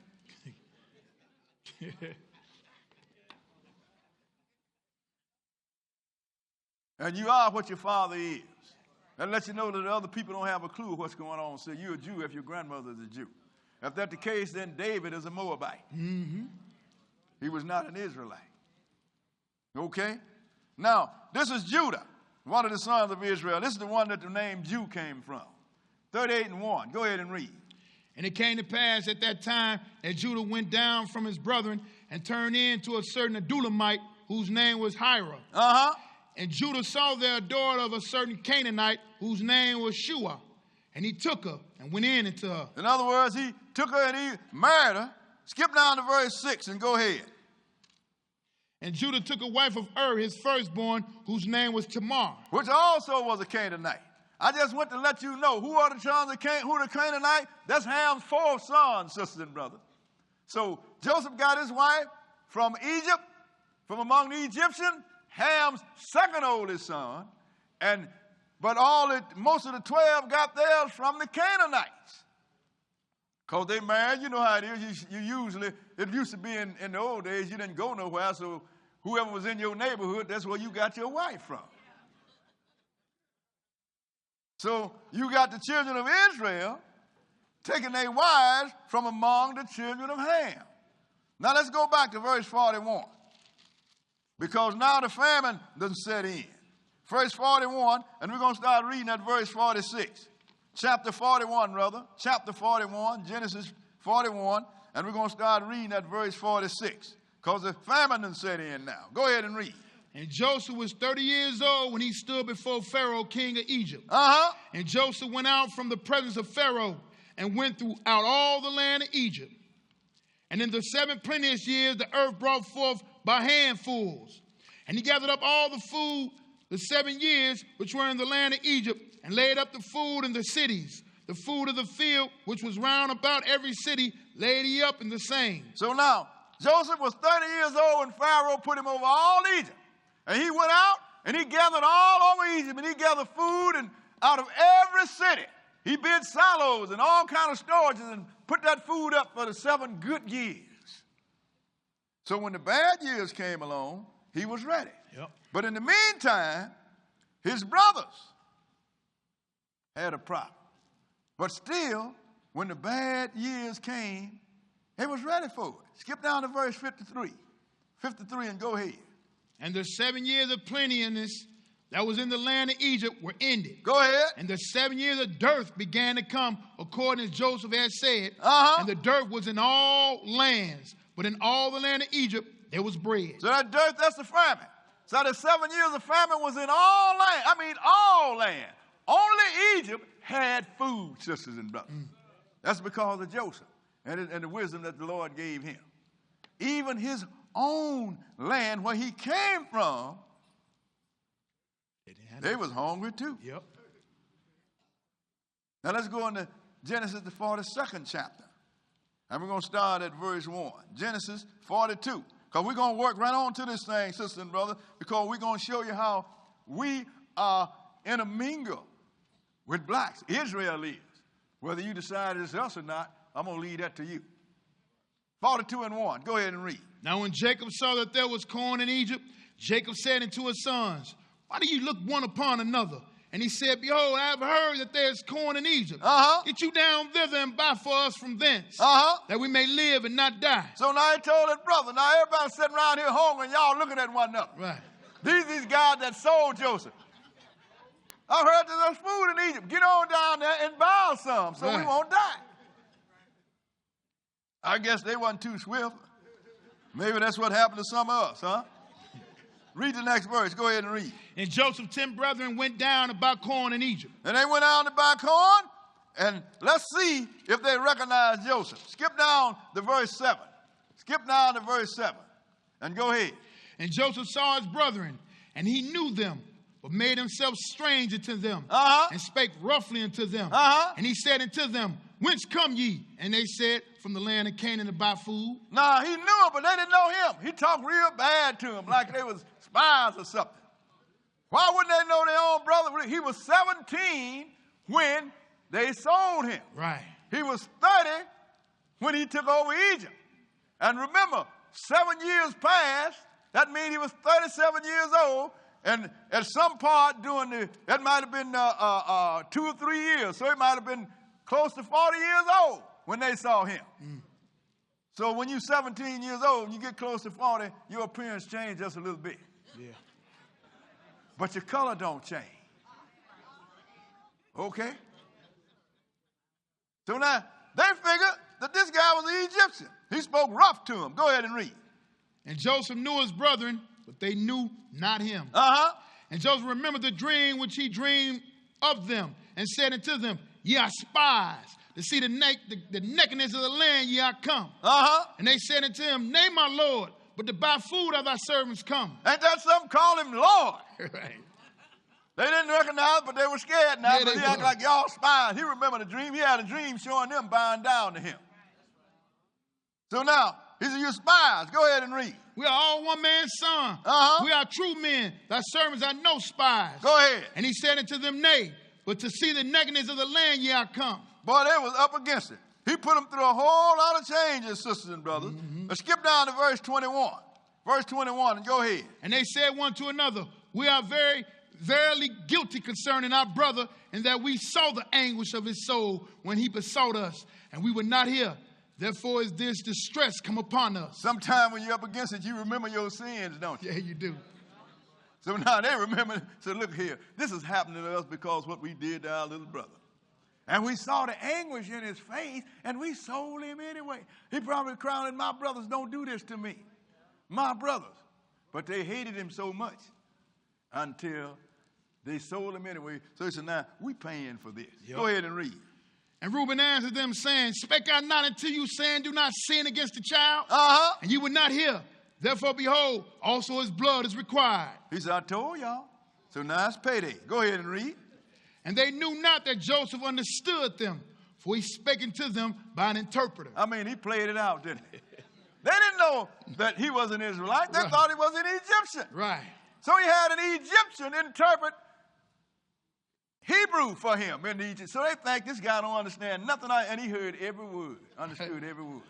it. And you are what your father is. That lets you know that other people don't have a clue what's going on. So you're a Jew if your grandmother is a Jew. If that's the case, then David is a Moabite. Mm-hmm. He was not an Israelite. Okay? Now, this is Judah, one of the sons of Israel. This is the one that the name Jew came from. 38:1. Go ahead and read. And it came to pass at that time that Judah went down from his brethren and turned in to a certain Adulamite whose name was Hira. Uh-huh. And Judah saw there a daughter of a certain Canaanite whose name was Shua. And he took her and went in into her. In other words, he took her and he married her. Skip down to verse 6 and go ahead. And Judah took a wife of his firstborn, whose name was Tamar. Which also was a Canaanite. I just want to let you know who are the sons of who the Canaanite? That's Ham's 4 sons, sisters and brothers. So Joseph got his wife from Egypt, from among the Egyptians. Ham's second oldest son, but most of the 12 got theirs from the Canaanites. Because they married, you know how it is. It used to be in the old days, you didn't go nowhere, so whoever was in your neighborhood, that's where you got your wife from. So you got the children of Israel taking their wives from among the children of Ham. Now let's go back to verse 41. Because now the famine doesn't set in. Verse 41, and we're going to start reading at verse 46. Chapter 41, brother. Chapter 41, Genesis 41, and we're going to start reading at verse 46. Because the famine doesn't set in now. Go ahead and read. And Joseph was 30 years old when he stood before Pharaoh, king of Egypt. Uh-huh. And Joseph went out from the presence of Pharaoh and went throughout all the land of Egypt. And in the 7 plenteous years, the earth brought forth by handfuls. And he gathered up all the food the 7 years which were in the land of Egypt, and laid up the food in the cities. The food of the field, which was round about every city, laid he up in the same. So now, Joseph was 30 years old when Pharaoh put him over all Egypt. And he went out and he gathered all over Egypt, and he gathered food and out of every city. He built silos and all kind of storages and put that food up for the 7 good years. So when the bad years came along, he was ready. Yep. But in the meantime, his brothers had a problem. But still, when the bad years came, they was ready for it. Skip down to verse 53. 53 and go ahead. And the 7 years of plenteousness that was in the land of Egypt were ended. Go ahead. And the 7 years of dearth began to come, according as Joseph had said. Uh-huh. And the dearth was in all lands, but in all the land of Egypt there was bread. So that dearth, that's the famine. So the 7 years of famine was in all land. I mean, all land. Only Egypt had food, sisters and brothers. That's because of Joseph and the wisdom that the Lord gave him. Even his own land where he came from, they was hungry too. Yep. Now let's go into Genesis, the 42nd chapter. And we're going to start at verse 1. Genesis 42. Because we're going to work right on to this thing, sister and brother, because we're going to show you how we are intermingled with blacks. Israel is. Whether you decide it's us or not, I'm going to leave that to you. 42:1. Go ahead and read. Now when Jacob saw that there was corn in Egypt, Jacob said unto his sons, why do you look one upon another? And he said, behold, I have heard that there is corn in Egypt. Get you down thither and buy for us from thence, that we may live and not die. So now he told his brother, now everybody's sitting around here hungry and y'all looking at one another. Right. These guys that sold Joseph. I heard that there's food in Egypt. Get on down there and buy some so we won't die. I guess they wasn't too swift. Maybe that's what happened to some of us, huh? Read the next verse. Go ahead and read. And Joseph's 10 brethren went down to buy corn in Egypt. And they went down to buy corn. And let's see if they recognize Joseph. Skip down to verse 7. Skip down to verse 7. And go ahead. And Joseph saw his brethren, and he knew them, but made himself stranger to them, and spake roughly unto them. And he said unto them, whence come ye? And they said, from the land of Canaan to buy food. Nah, he knew them, but they didn't know him. He talked real bad to them, like they was spies or something. Why wouldn't they know their own brother? He was 17 when they sold him. Right. He was 30 when he took over Egypt. And remember, 7 years passed. That means he was 37 years old. And at some part during that might have been 2 or 3 years. So he might have been close to 40 years old when they saw him. So when you're 17 years old and you get close to 40, your appearance changes just a little bit. Yeah. But your color don't change. Okay? So now, they figured that this guy was an Egyptian. He spoke rough to him. Go ahead and read. And Joseph knew his brethren, but they knew not him. And Joseph remembered the dream which he dreamed of them, and said unto them, ye are spies, to see the nakedness of the land ye are come. And they said unto him, nay, my Lord, but to buy food are thy servants come. Ain't that something? Call him Lord. Right. They didn't recognize, but they were scared now. Yeah, but he acted like y'all spies. He remembered the dream. He had a dream showing them bowing down to him. So now, he said, you spies. Go ahead and read. We are all one man's son. We are true men. Thy servants are no spies. Go ahead. And he said unto them, nay, but to see the nakedness of the land ye are come. Boy, they was up against it. He put them through a whole lot of changes, sisters and brothers. Let's skip down to verse 21. Verse 21, and go ahead. And they said one to another, we are verily guilty concerning our brother, in that we saw the anguish of his soul when he besought us, and we were not here. Therefore is this distress come upon us. Sometime when you're up against it, you remember your sins, don't you? Yeah, you do. So now they remember, so look here, this is happening to us because what we did to our little brother. And we saw the anguish in his face, and we sold him anyway. He probably crying, my brothers don't do this to me. My brothers. But they hated him so much until they sold him anyway. So he said, now, we paying for this. Yep. Go ahead and read. And Reuben answered them, saying, spake I not unto you, saying, do not sin against the child? And you would not hear. Therefore, behold, also his blood is required. He said, I told y'all. So now it's payday. Go ahead and read. And they knew not that Joseph understood them, for he spake unto them by an interpreter. I mean, he played it out, didn't he? They didn't know that he was an Israelite. They thought he was an Egyptian. Right. So he had an Egyptian interpret Hebrew for him in Egypt. So they think this guy don't understand nothing. And he heard every word, understood every word.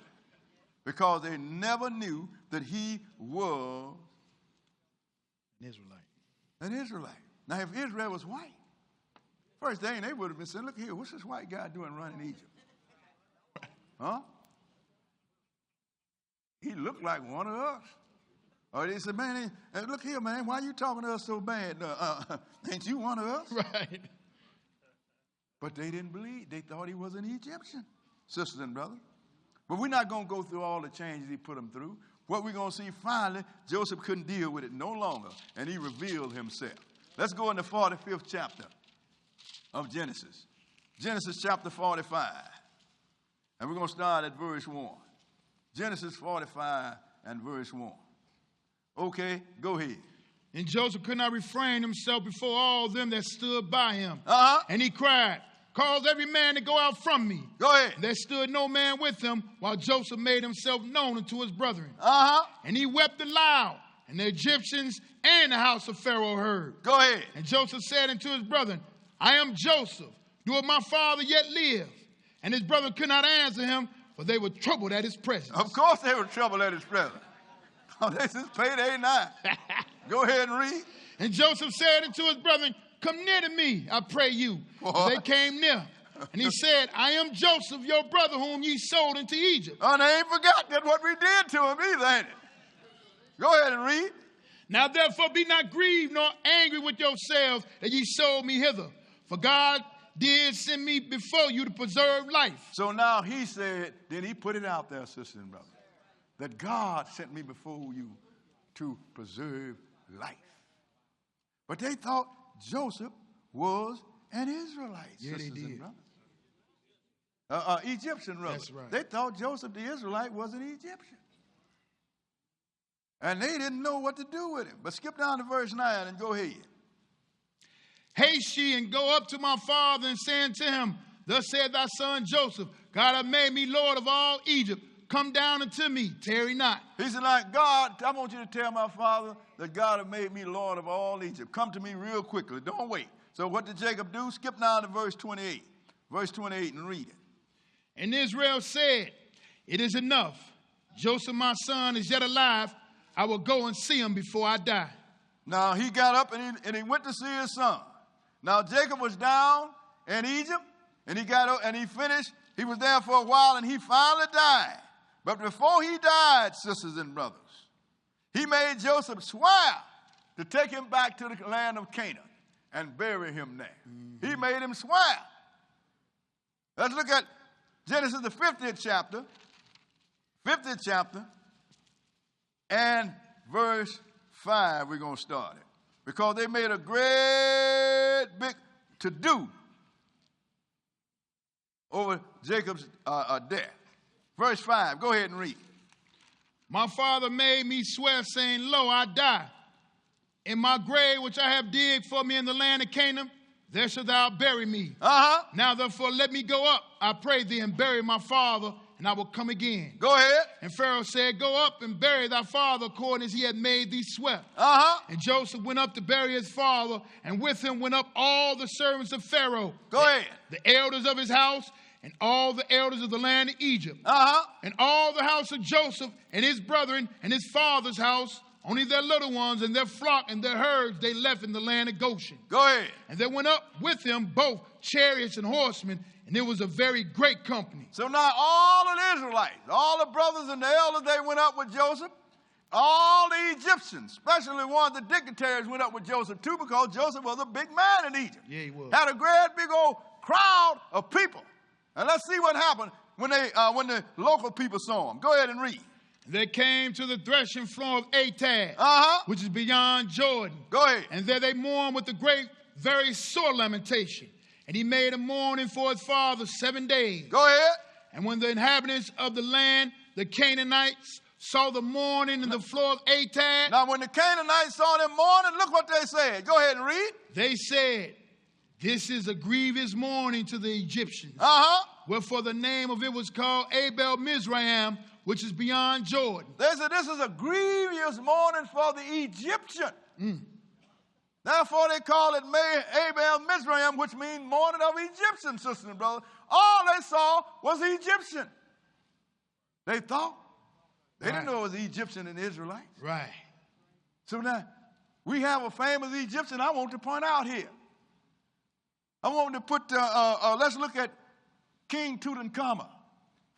Because they never knew that he was an Israelite. An Israelite. Now, if Israel was white, first thing they would have been saying, look here, what's this white guy doing running Egypt? Huh? He looked like one of us. Or they said, man, look here, man, why are you talking to us so bad? Ain't you one of us? Right. But they didn't believe. They thought he was an Egyptian, sisters and brothers. But we're not going to go through all the changes he put them through. what we're going to see finally, Joseph couldn't deal with it no longer, and he revealed himself. Let's go in the 45th chapter of Genesis. Genesis chapter 45. And we're going to start at verse 1. Genesis 45 and verse 1. Okay, go ahead. And Joseph could not refrain himself before all them that stood by him. And he cried, cause every man to go out from me. Go ahead. And there stood no man with him, while Joseph made himself known unto his brethren. And he wept aloud, and the Egyptians and the house of Pharaoh heard. Go ahead. And Joseph said unto his brethren, I am Joseph. Doeth my father yet live? And his brethren could not answer him, for they were troubled at his presence. Of course they were troubled at his presence. Oh, this is payday night. Go ahead and read. And Joseph said unto his brethren, come near to me, I pray you. And they came near. And he said, I am Joseph, your brother, whom ye sold into Egypt. Oh, they ain't forgot that what we did to him either, ain't it? Go ahead and read. Now therefore be not grieved nor angry with yourselves that ye sold me hither. For God did send me before you to preserve life. So now he said, then he put it out there, sisters and brothers, that God sent me before you to preserve life. But they thought Joseph was an Israelite, sisters and brothers. Egyptian, rather. That's right. They thought Joseph the Israelite was an Egyptian. And they didn't know what to do with him. But skip down to verse 9 and go ahead. Haste ye and go up to my father and say unto him, thus said thy son Joseph, God hath made me Lord of all Egypt. Come down unto me, tarry not. He said, like, God, I want you to tell my father that God hath made me Lord of all Egypt. Come to me real quickly. Don't wait. So what did Jacob do? Skip down to verse 28. Verse 28 and read it. And Israel said, it is enough. Joseph my son is yet alive. I will go and see him before I die. Now he got up and he went to see his son. Now Jacob was down in Egypt, and he got up and he finished. He was there for a while, and he finally died. But before he died, sisters and brothers, he made Joseph swear to take him back to the land of Canaan and bury him there. Mm-hmm. He made him swear. Let's look at Genesis, the 50th chapter, and verse 5. We're going to start it. Because they made a great big to-do over Jacob's death. Verse 5, go ahead and read. My father made me swear, saying, lo, I die. In my grave, which I have digged for me in the land of Canaan, there shalt thou bury me. Now therefore let me go up, I pray thee, and bury my father, and I will come again. Go ahead. And Pharaoh said, go up and bury thy father according as he had made thee swear. And Joseph went up to bury his father, and with him went up all the servants of Pharaoh. Go ahead. The elders of his house, and all the elders of the land of Egypt. And all the house of Joseph and his brethren and his father's house, only their little ones and their flock and their herds they left in the land of Goshen. Go ahead. And there went up with him both chariots and horsemen, and it was a very great company. So now all of the Israelites, all the brothers and the elders, they went up with Joseph. All the Egyptians, especially one of the dignitaries, went up with Joseph too, because Joseph was a big man in Egypt. Yeah, he was. Had a great big old crowd of people. And let's see what happened when the local people saw him. Go ahead and read. They came to the threshing floor of Atad, which is beyond Jordan. Go ahead. And there they mourned with a great, very sore lamentation. And he made a mourning for his father 7 days. Go ahead. And when the inhabitants of the land, the Canaanites, saw the mourning in the floor of Atad. Now when the Canaanites saw them mourning, look what they said. Go ahead and read. They said, this is a grievous mourning to the Egyptians. Wherefore the name of it was called Abel Mizraim, which is beyond Jordan. They said this is a grievous mourning for the Egyptian. Therefore they call it Abel Mizraim, which means mourning of Egyptian, sisters and brothers. All they saw was the Egyptian. They thought. They didn't know it was the Egyptian and the Israelites. Right. So now, we have a famous Egyptian I want to point out here. I want to put, let's look at King Tutankhamun.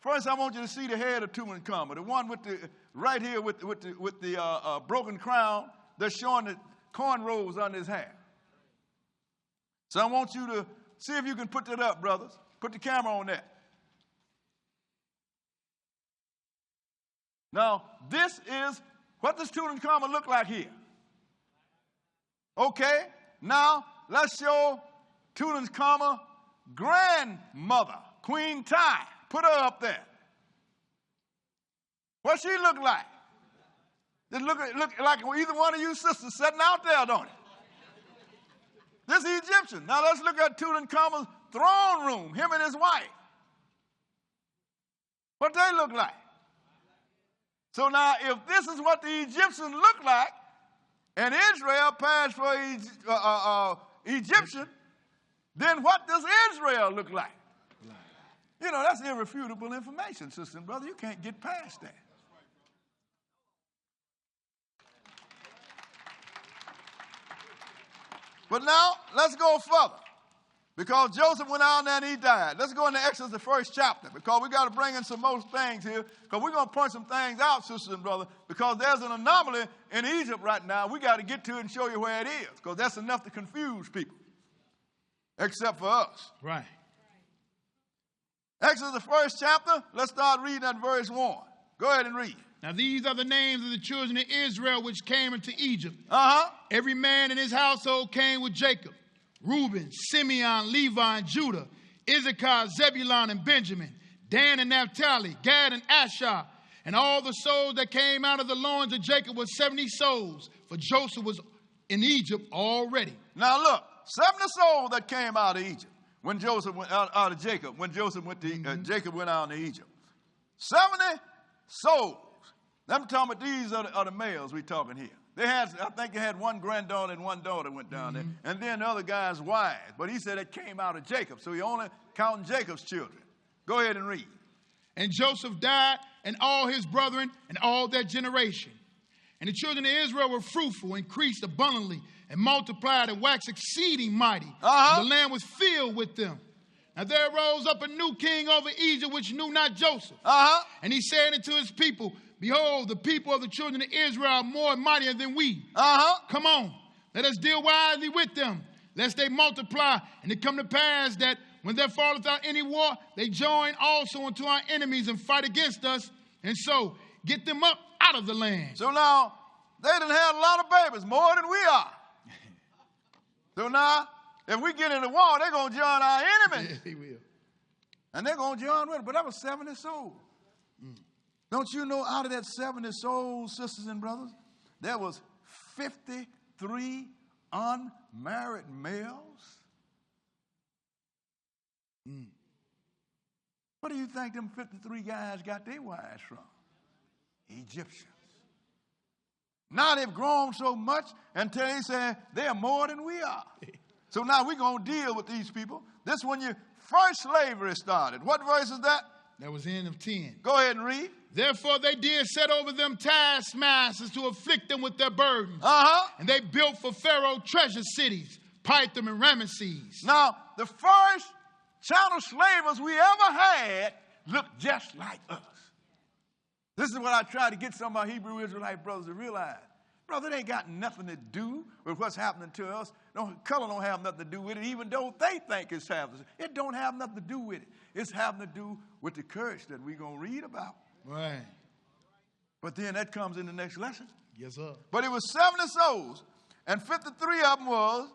First, I want you to see the head of Tutankhamun, the one with the, right here with the broken crown that's showing the cornrows on his hair. So I want you to see if you can put that up, brothers. Put the camera on that. Now, this is, what does Tutankhamun look like here? Okay, now let's show Tutankhamun's grandmother, Queen Tai. Put her up there. What she look like? It look like either one of you sisters sitting out there, don't it? This is Egyptian. Now let's look at Tutankhamun's throne room, him and his wife. What they look like? So now, if this is what the Egyptians look like, and Israel passed for Egyptian, then what does Israel look like? You know, that's irrefutable information, sister and brother. You can't get past that. But now, let's go further. Because Joseph went out there and he died. Let's go into Exodus, the first chapter, because we got to bring in some more things here, because we're going to point some things out, sisters and brothers, because there's an anomaly in Egypt right now. We got to get to it and show you where it is, because that's enough to confuse people, except for us. Right. Exodus, the first chapter, let's start reading at verse 1. Go ahead and read. Now these are the names of the children of Israel which came into Egypt. Uh-huh. Every man in his household came with Jacob. Reuben, Simeon, Levi, and Judah, Issachar, Zebulun, and Benjamin, Dan and Naphtali, Gad and Asher, and all the souls that came out of the loins of Jacob was 70 souls, for Joseph was in Egypt already. Now look, 70 souls that came out of Egypt when Joseph went out of Jacob, when Joseph went to Jacob went out into Egypt. 70 souls. I'm talking about these are the males we're talking here. I think they had one granddaughter and one daughter went down there. And then the other guy's wives. But he said it came out of Jacob. So he only counting Jacob's children. Go ahead and read. And Joseph died, and all his brethren, and all their generation. And the children of Israel were fruitful, increased abundantly, and multiplied, and waxed exceeding mighty. The land was filled with them. Now there arose up a new king over Egypt, which knew not Joseph. And he said unto his people, behold, the people of the children of Israel are more mightier than we. Come on, let us deal wisely with them, lest they multiply. And it come to pass that when there falleth out any war, they join also unto our enemies and fight against us, and so get them up out of the land. So now, they done had a lot of babies, more than we are. So now, if we get in the war, they're going to join our enemies. Yeah, they will. And they're going to join with it. But that was 70 souls. Don't you know out of that 70 souls, sisters and brothers, there was 53 unmarried males? Where do you think them 53 guys got their wives from? Egyptians. Now they've grown so much until they say they're more than we are. So now we're going to deal with these people. This when your first slavery started. What verse is that? That was the end of 10. Go ahead and read. Therefore they did set over them taskmasters to afflict them with their burdens. And they built for Pharaoh treasure cities, Pithom and Ramesses. Now, the first chattel slavers we ever had looked just like us. This is what I try to get some of our Hebrew Israelite brothers to realize. Brother, it ain't got nothing to do with what's happening to us. No, color don't have nothing to do with it, even though they think it's happening. It don't have nothing to do with it. It's having to do with the curse that we're going to read about. Right. But then that comes in the next lesson. Yes, sir. But it was 70 souls, and 53 of them was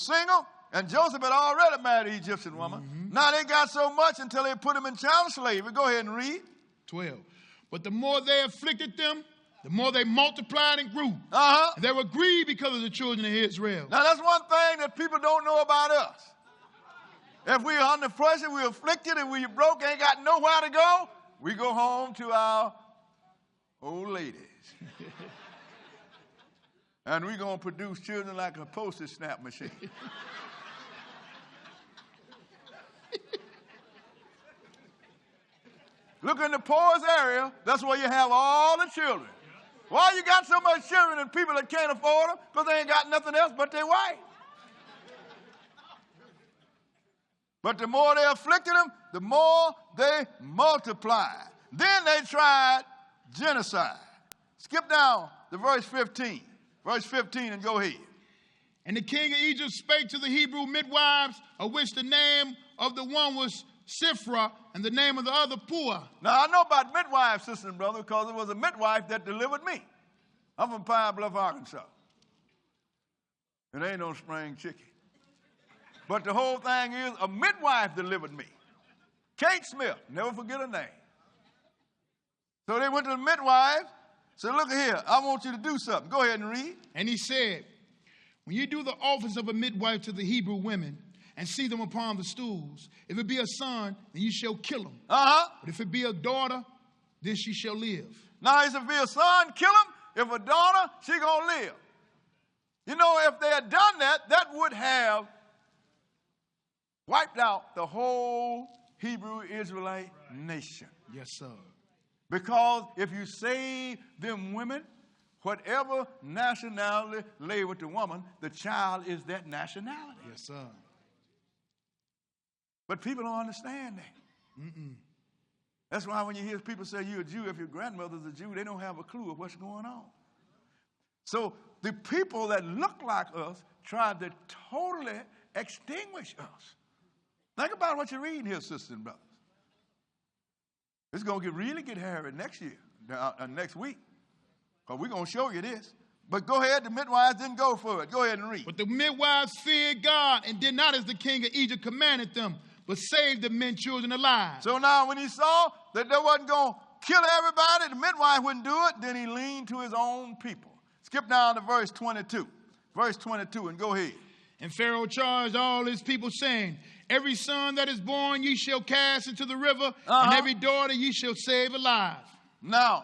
single, and Joseph had already married an Egyptian woman. Now they got so much until they put him in child slavery. Go ahead and read. 12. But the more they afflicted them, the more they multiplied and grew. And they were grieved because of the children of Israel. Now that's one thing that people don't know about us. If we're under pressure, we're afflicted, and we're broke, ain't got nowhere to go, we go home to our old ladies. And we're going to produce children like a postage stamp machine. Look in the poorest area, that's where you have all the children. Why you got so much children and people that can't afford them? Because they ain't got nothing else but their wife. But the more they afflicted them, the more they multiplied. Then they tried genocide. Skip down to verse 15. Verse 15 and go ahead. And the king of Egypt spake to the Hebrew midwives, of which the name of the one was Sifra, and the name of the other Pua. Now, I know about midwives, sister and brother, because it was a midwife that delivered me. I'm from Pine Bluff, Arkansas. It ain't no spring chicken. But the whole thing is, a midwife delivered me. Kate Smith, never forget her name. So they went to the midwife, said, look here, I want you to do something. Go ahead and read. And he said, when you do the office of a midwife to the Hebrew women and see them upon the stools, if it be a son, then you shall kill him. Uh-huh. But if it be a daughter, then she shall live. Now, if it be a son, kill him. If a daughter, she gonna live. You know, if they had done that, that would have wiped out the whole Hebrew Israelite nation. Yes, sir. Because if you save them women, whatever nationality lay with the woman, the child is that nationality. Yes, sir. But people don't understand that. Mm-mm. That's why when you hear people say you're a Jew, if your grandmother's a Jew, they don't have a clue of what's going on. So the people that look like us tried to totally extinguish us. Think about what you're reading here, sisters and brothers. It's going to really get hairy next year, next week. Because we're going to show you this. But go ahead, the midwives didn't go for it. Go ahead and read. But the midwives feared God and did not as the king of Egypt commanded them, but saved the men children alive. So now when he saw that they wasn't going to kill everybody, the midwife wouldn't do it, then he leaned to his own people. Skip down to verse 22. Verse 22 and go ahead. And Pharaoh charged all his people, saying, every son that is born ye shall cast into the river, and every daughter ye shall save alive. Now,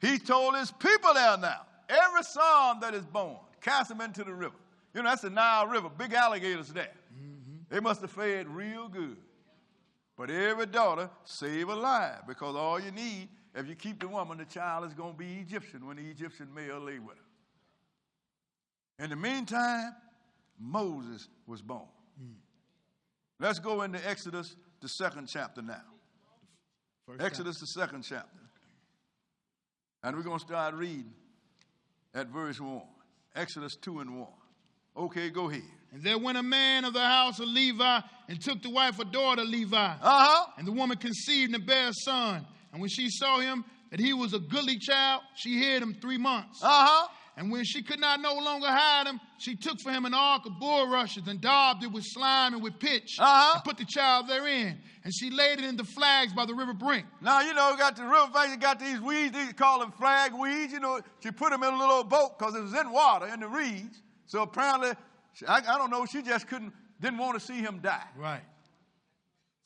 he told his people there now, every son that is born, cast him into the river. You know, that's the Nile River, big alligators there. Mm-hmm. They must have fed real good. But every daughter, save alive, because all you need, if you keep the woman, the child is going to be Egyptian when the Egyptian male lay with her. In the meantime, Moses was born. Let's go into Exodus, the 2nd chapter now. Exodus, the 2nd chapter. And we're going to start reading at verse 1. Exodus 2 and 1. Okay, go ahead. And there went a man of the house of Levi and took the wife of daughter Levi. And the woman conceived and bare a son. And when she saw him, that he was a goodly child, she hid him 3 months. And when she could not no longer hide him, she took for him an ark of bulrushes and daubed it with slime and with pitch, and put the child therein. And she laid it in the flags by the river brink. Now, you know, got the river bank, you got these weeds, these call them flag weeds. You know, she put them in a little old boat because it was in water, in the reeds. So apparently, I don't know, she just didn't want to see him die. Right.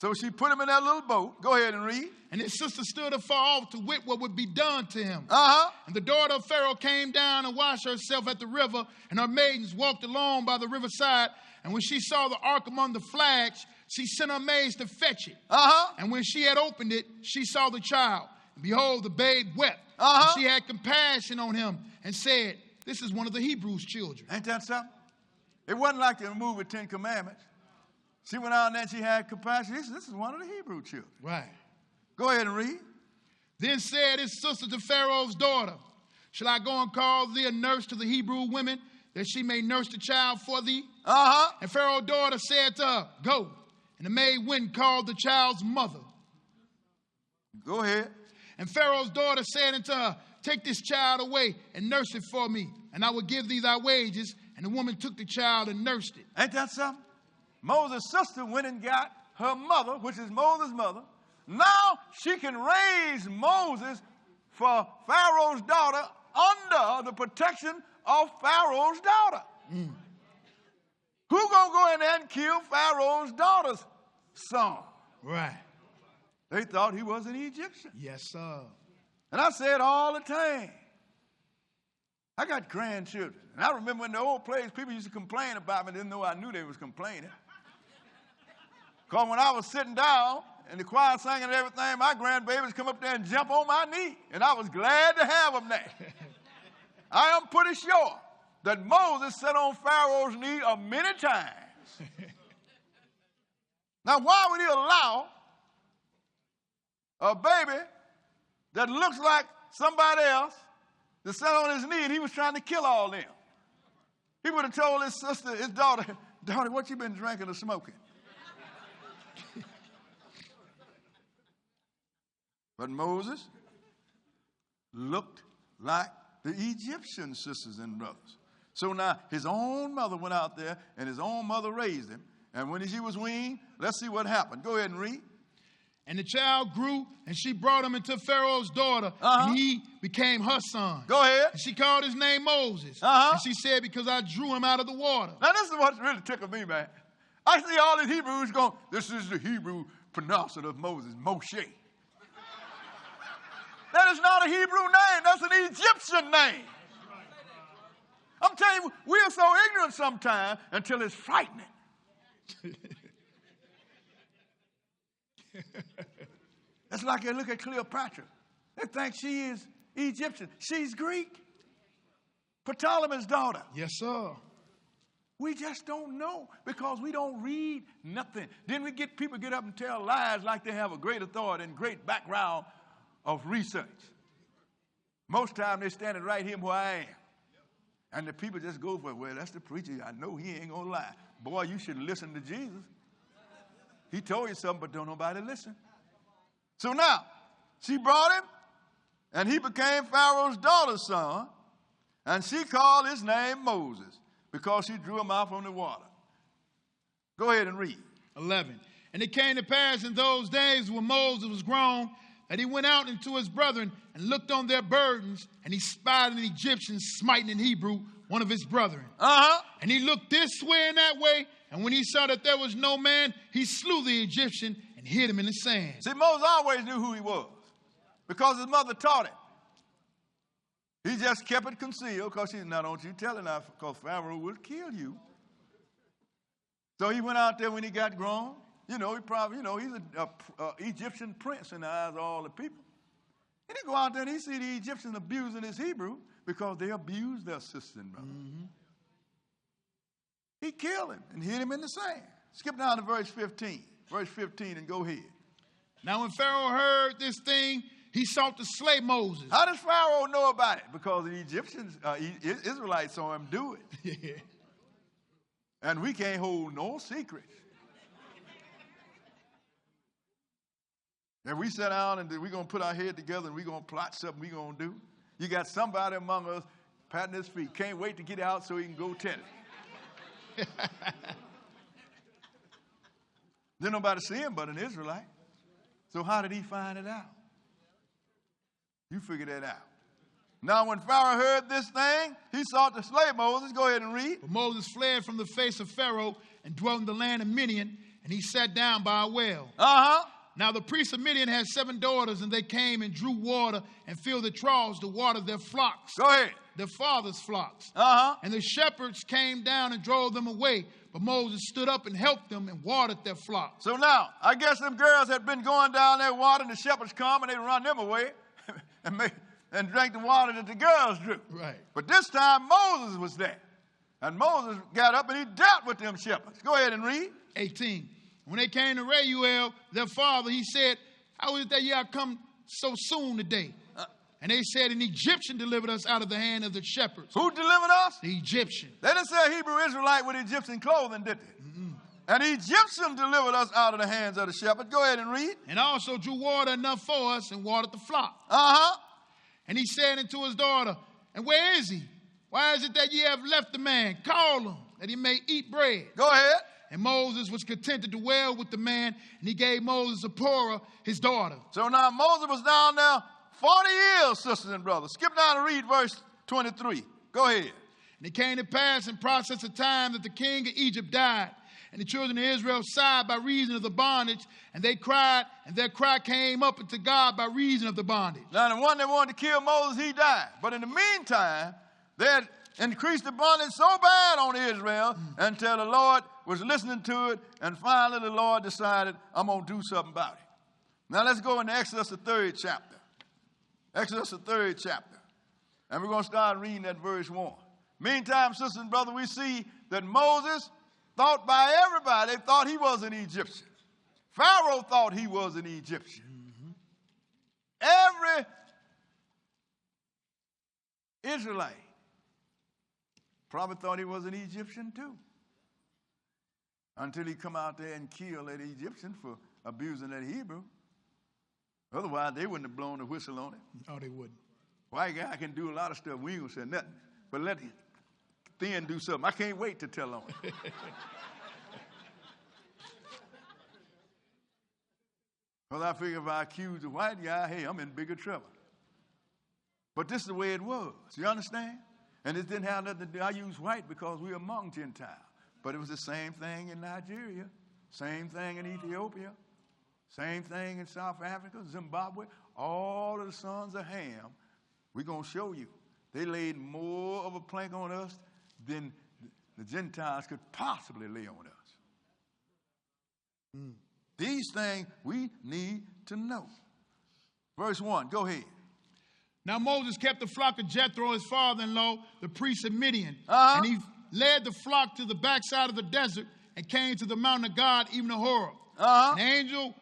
So she put him in that little boat. Go ahead and read. And his sister stood afar off to wit what would be done to him. And the daughter of Pharaoh came down and washed herself at the river, and her maidens walked along by the riverside. And when she saw the ark among the flags, she sent her maids to fetch it. And when she had opened it, she saw the child. And behold, the babe wept. And she had compassion on him and said, this is one of the Hebrews' children. Ain't that something? It wasn't like the movie 10 Commandments. She went out there and she had compassion. This is one of the Hebrew children. Right. Go ahead and read. Then said his sister to Pharaoh's daughter, shall I go and call thee a nurse to the Hebrew women, that she may nurse the child for thee? And Pharaoh's daughter said to her, go. And the maid went and called the child's mother. Go ahead. And Pharaoh's daughter said unto her, take this child away and nurse it for me, and I will give thee thy wages. And the woman took the child and nursed it. Ain't that something? Moses' sister went and got her mother, which is Moses' mother. Now she can raise Moses for Pharaoh's daughter under the protection of Pharaoh's daughter. Who gonna go in there and kill Pharaoh's daughter's son? Right. They thought he was an Egyptian. Yes, sir. And I said all the time, I got grandchildren. And I remember in the old place, people used to complain about me, didn't know I knew they was complaining. Because when I was sitting down and the choir singing and everything, my grandbabies come up there and jump on my knee. And I was glad to have them there. I am pretty sure that Moses sat on Pharaoh's knee many times. Now, why would he allow a baby that looks like somebody else to sit on his knee, and he was trying to kill all them? He would have told his sister, his daughter, what you been drinking or smoking? But Moses looked like the Egyptian sisters and brothers. So now his own mother went out there, and his own mother raised him. And when she was weaned, let's see what happened. Go ahead and read. And the child grew, and she brought him into Pharaoh's daughter, and he became her son. Go ahead. And she called his name Moses. And she said, because I drew him out of the water. Now, this is what really tickled me, man. I see all these Hebrews going, this is the Hebrew pronunciation of Moses, Moshe. That is not a Hebrew name. That's an Egyptian name. I'm telling you, we are so ignorant sometimes until it's frightening. That's like they look at Cleopatra. They think she is Egyptian. She's Greek. Ptolemy's daughter. Yes, sir. We just don't know because we don't read nothing. Then we get people get up and tell lies like they have a great authority and great background of research. Most time they're standing right here where I am. And the people just go for, well, that's the preacher. I know he ain't going to lie. Boy, you should listen to Jesus. He told you something, but don't nobody listen. So now, she brought him, and he became Pharaoh's daughter's son, and she called his name Moses because she drew him out from the water. Go ahead and read. 11. And it came to pass in those days when Moses was grown, that he went out into his brethren and looked on their burdens, and he spied an Egyptian smiting in Hebrew one of his brethren. And he looked this way and that way, and when he saw that there was no man, he slew the Egyptian and hid him in the sand. See, Moses always knew who he was because his mother taught him. He just kept it concealed because she said, now don't you tell him now because Pharaoh will kill you. So he went out there when he got grown. You know, he probably, he's an Egyptian prince in the eyes of all the people. And he go out there and he see the Egyptians abusing his Hebrew because they abused their sister and brother. He killed him and hid him in the sand. Skip down to verse 15. Verse 15 and go ahead. Now when Pharaoh heard this thing, he sought to slay Moses. How does Pharaoh know about it? Because the Egyptians, Israelites saw him do it. Yeah. And we can't hold no secrets. And we sit down and we're going to put our head together and we're going to plot something we're going to do. You got somebody among us patting his feet. Can't wait to get out so he can go tennis. Didn't nobody see him but an Israelite. So how did he find it out? You figure that out. Now when Pharaoh heard this thing, he sought to slay Moses. Go ahead and read. But Moses fled from the face of Pharaoh and dwelt in the land of Midian, and he sat down by a well. Now the priests of Midian had 7 daughters, and they came and drew water and filled the troughs to water their flocks. Go ahead. Their father's flocks. And the shepherds came down and drove them away. But Moses stood up and helped them and watered their flocks. So now, I guess them girls had been going down there watering. The shepherds come and they run them away and drank the water that the girls drew. Right. But this time Moses was there. And Moses got up and he dealt with them shepherds. Go ahead and read. 18. When they came to Reuel, their father, he said, how is it that ye are come so soon today? And they said, an Egyptian delivered us out of the hand of the shepherds. Who delivered us? The Egyptian. They didn't say a Hebrew Israelite with Egyptian clothing, did they? An Egyptian delivered us out of the hands of the shepherds. Go ahead and read. And also drew water enough for us and watered the flock. And he said unto his daughter, and where is he? Why is it that ye have left the man? Call him, that he may eat bread. Go ahead. And Moses was contented to dwell with the man, and he gave Moses Zipporah, his daughter. So now Moses was down there 40 years, sisters and brothers. Skip down and read verse 23. Go ahead. And it came to pass in process of time that the king of Egypt died, and the children of Israel sighed by reason of the bondage, and they cried, and their cry came up unto God by reason of the bondage. Now the one that wanted to kill Moses, he died. But in the meantime, they had increased the bondage so bad on Israel until the Lord was listening to it, and finally the Lord decided, I'm going to do something about it. Now let's go into Exodus, the 3rd chapter. Exodus, the 3rd chapter. And we're going to start reading that verse 1. Meantime, sisters and brothers, we see that Moses thought by everybody, thought he was an Egyptian. Pharaoh thought he was an Egyptian. Every Israelite probably thought he was an Egyptian too. Until he come out there and kill that Egyptian for abusing that Hebrew. Otherwise, they wouldn't have blown the whistle on it. Oh, they wouldn't. White guy can do a lot of stuff. We ain't going to say nothing. But let the thin do something. I can't wait to tell on it. Because I figure if I accuse the white guy, hey, I'm in bigger trouble. But this is the way it was. You understand? And it didn't have nothing to do. I use white because we're among Gentiles. But it was the same thing in Nigeria, same thing in Ethiopia, same thing in South Africa, Zimbabwe. All of the sons of Ham, we're going to show you. They laid more of a plank on us than the Gentiles could possibly lay on us. These things we need to know. Verse 1, go ahead. Now Moses kept the flock of Jethro, his father-in-law, the priest of Midian. And he led the flock to the backside of the desert and came to the mountain of God, even to Horeb. An angel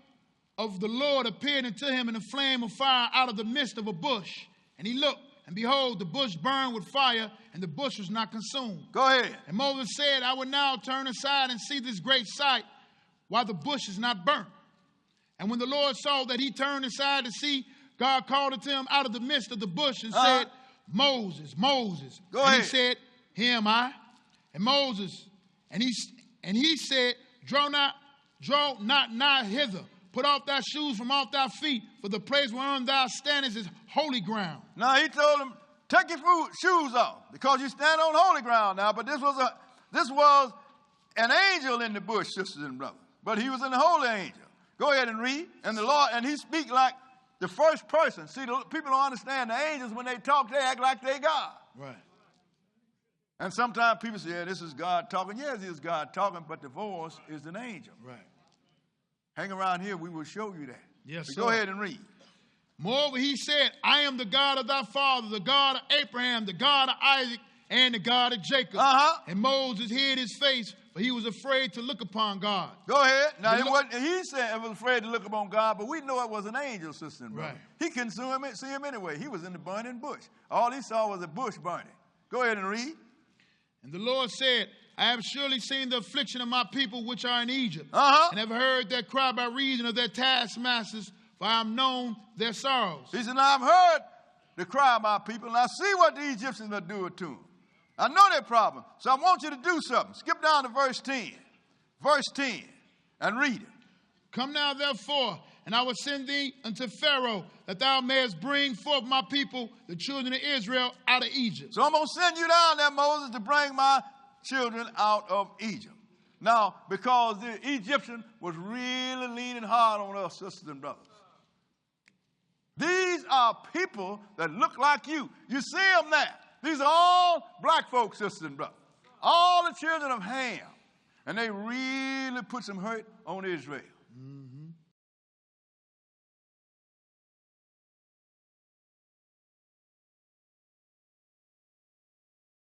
of the Lord appeared unto him in a flame of fire out of the midst of a bush. And he looked, and behold, the bush burned with fire, and the bush was not consumed. Go ahead. And Moses said, I will now turn aside and see this great sight, while the bush is not burnt. And when the Lord saw that he turned aside to see, God called unto him out of the midst of the bush and said, Moses, Moses. Go ahead. He said, Here am I. And Moses, and he said, Draw not nigh hither. Put off thy shoes from off thy feet, for the place whereon thou standest is holy ground. Now he told him, take your shoes off, because you stand on holy ground now. But this was an angel in the bush, sisters and brothers. But he was an holy angel. Go ahead and read. And the Lord, and he speak like the first person. See, people don't understand the angels, when they talk, they act like they God. Right. And sometimes people say, yeah, this is God talking. Yes, it is God talking, but the voice is an angel. Right. Hang around here, we will show you that. Yes, so go ahead and read. Moreover, he said, I am the God of thy father, the God of Abraham, the God of Isaac, and the God of Jacob. And Moses hid his face, for he was afraid to look upon God. Go ahead. Now, he said he was afraid to look upon God, but we know it was an angel, sister and brother. Right. He couldn't see him anyway. He was in the burning bush. All he saw was a bush burning. Go ahead and read. And the Lord said, I have surely seen the affliction of my people which are in Egypt, and have heard their cry by reason of their taskmasters, for I have known their sorrows. He said, now I've heard the cry of my people, and I see what the Egyptians are doing to them. I know their problem, so I want you to do something. Skip down to verse 10. Verse 10, and read it. Come now, therefore, and I will send thee unto Pharaoh, that thou mayest bring forth my people, the children of Israel, out of Egypt. So I'm going to send you down there, Moses, to bring my children out of Egypt. Now, because the Egyptian was really leaning hard on us, sisters and brothers. These are people that look like you. You see them there. These are all black folks, sisters and brothers. All the children of Ham. And they really put some hurt on Israel.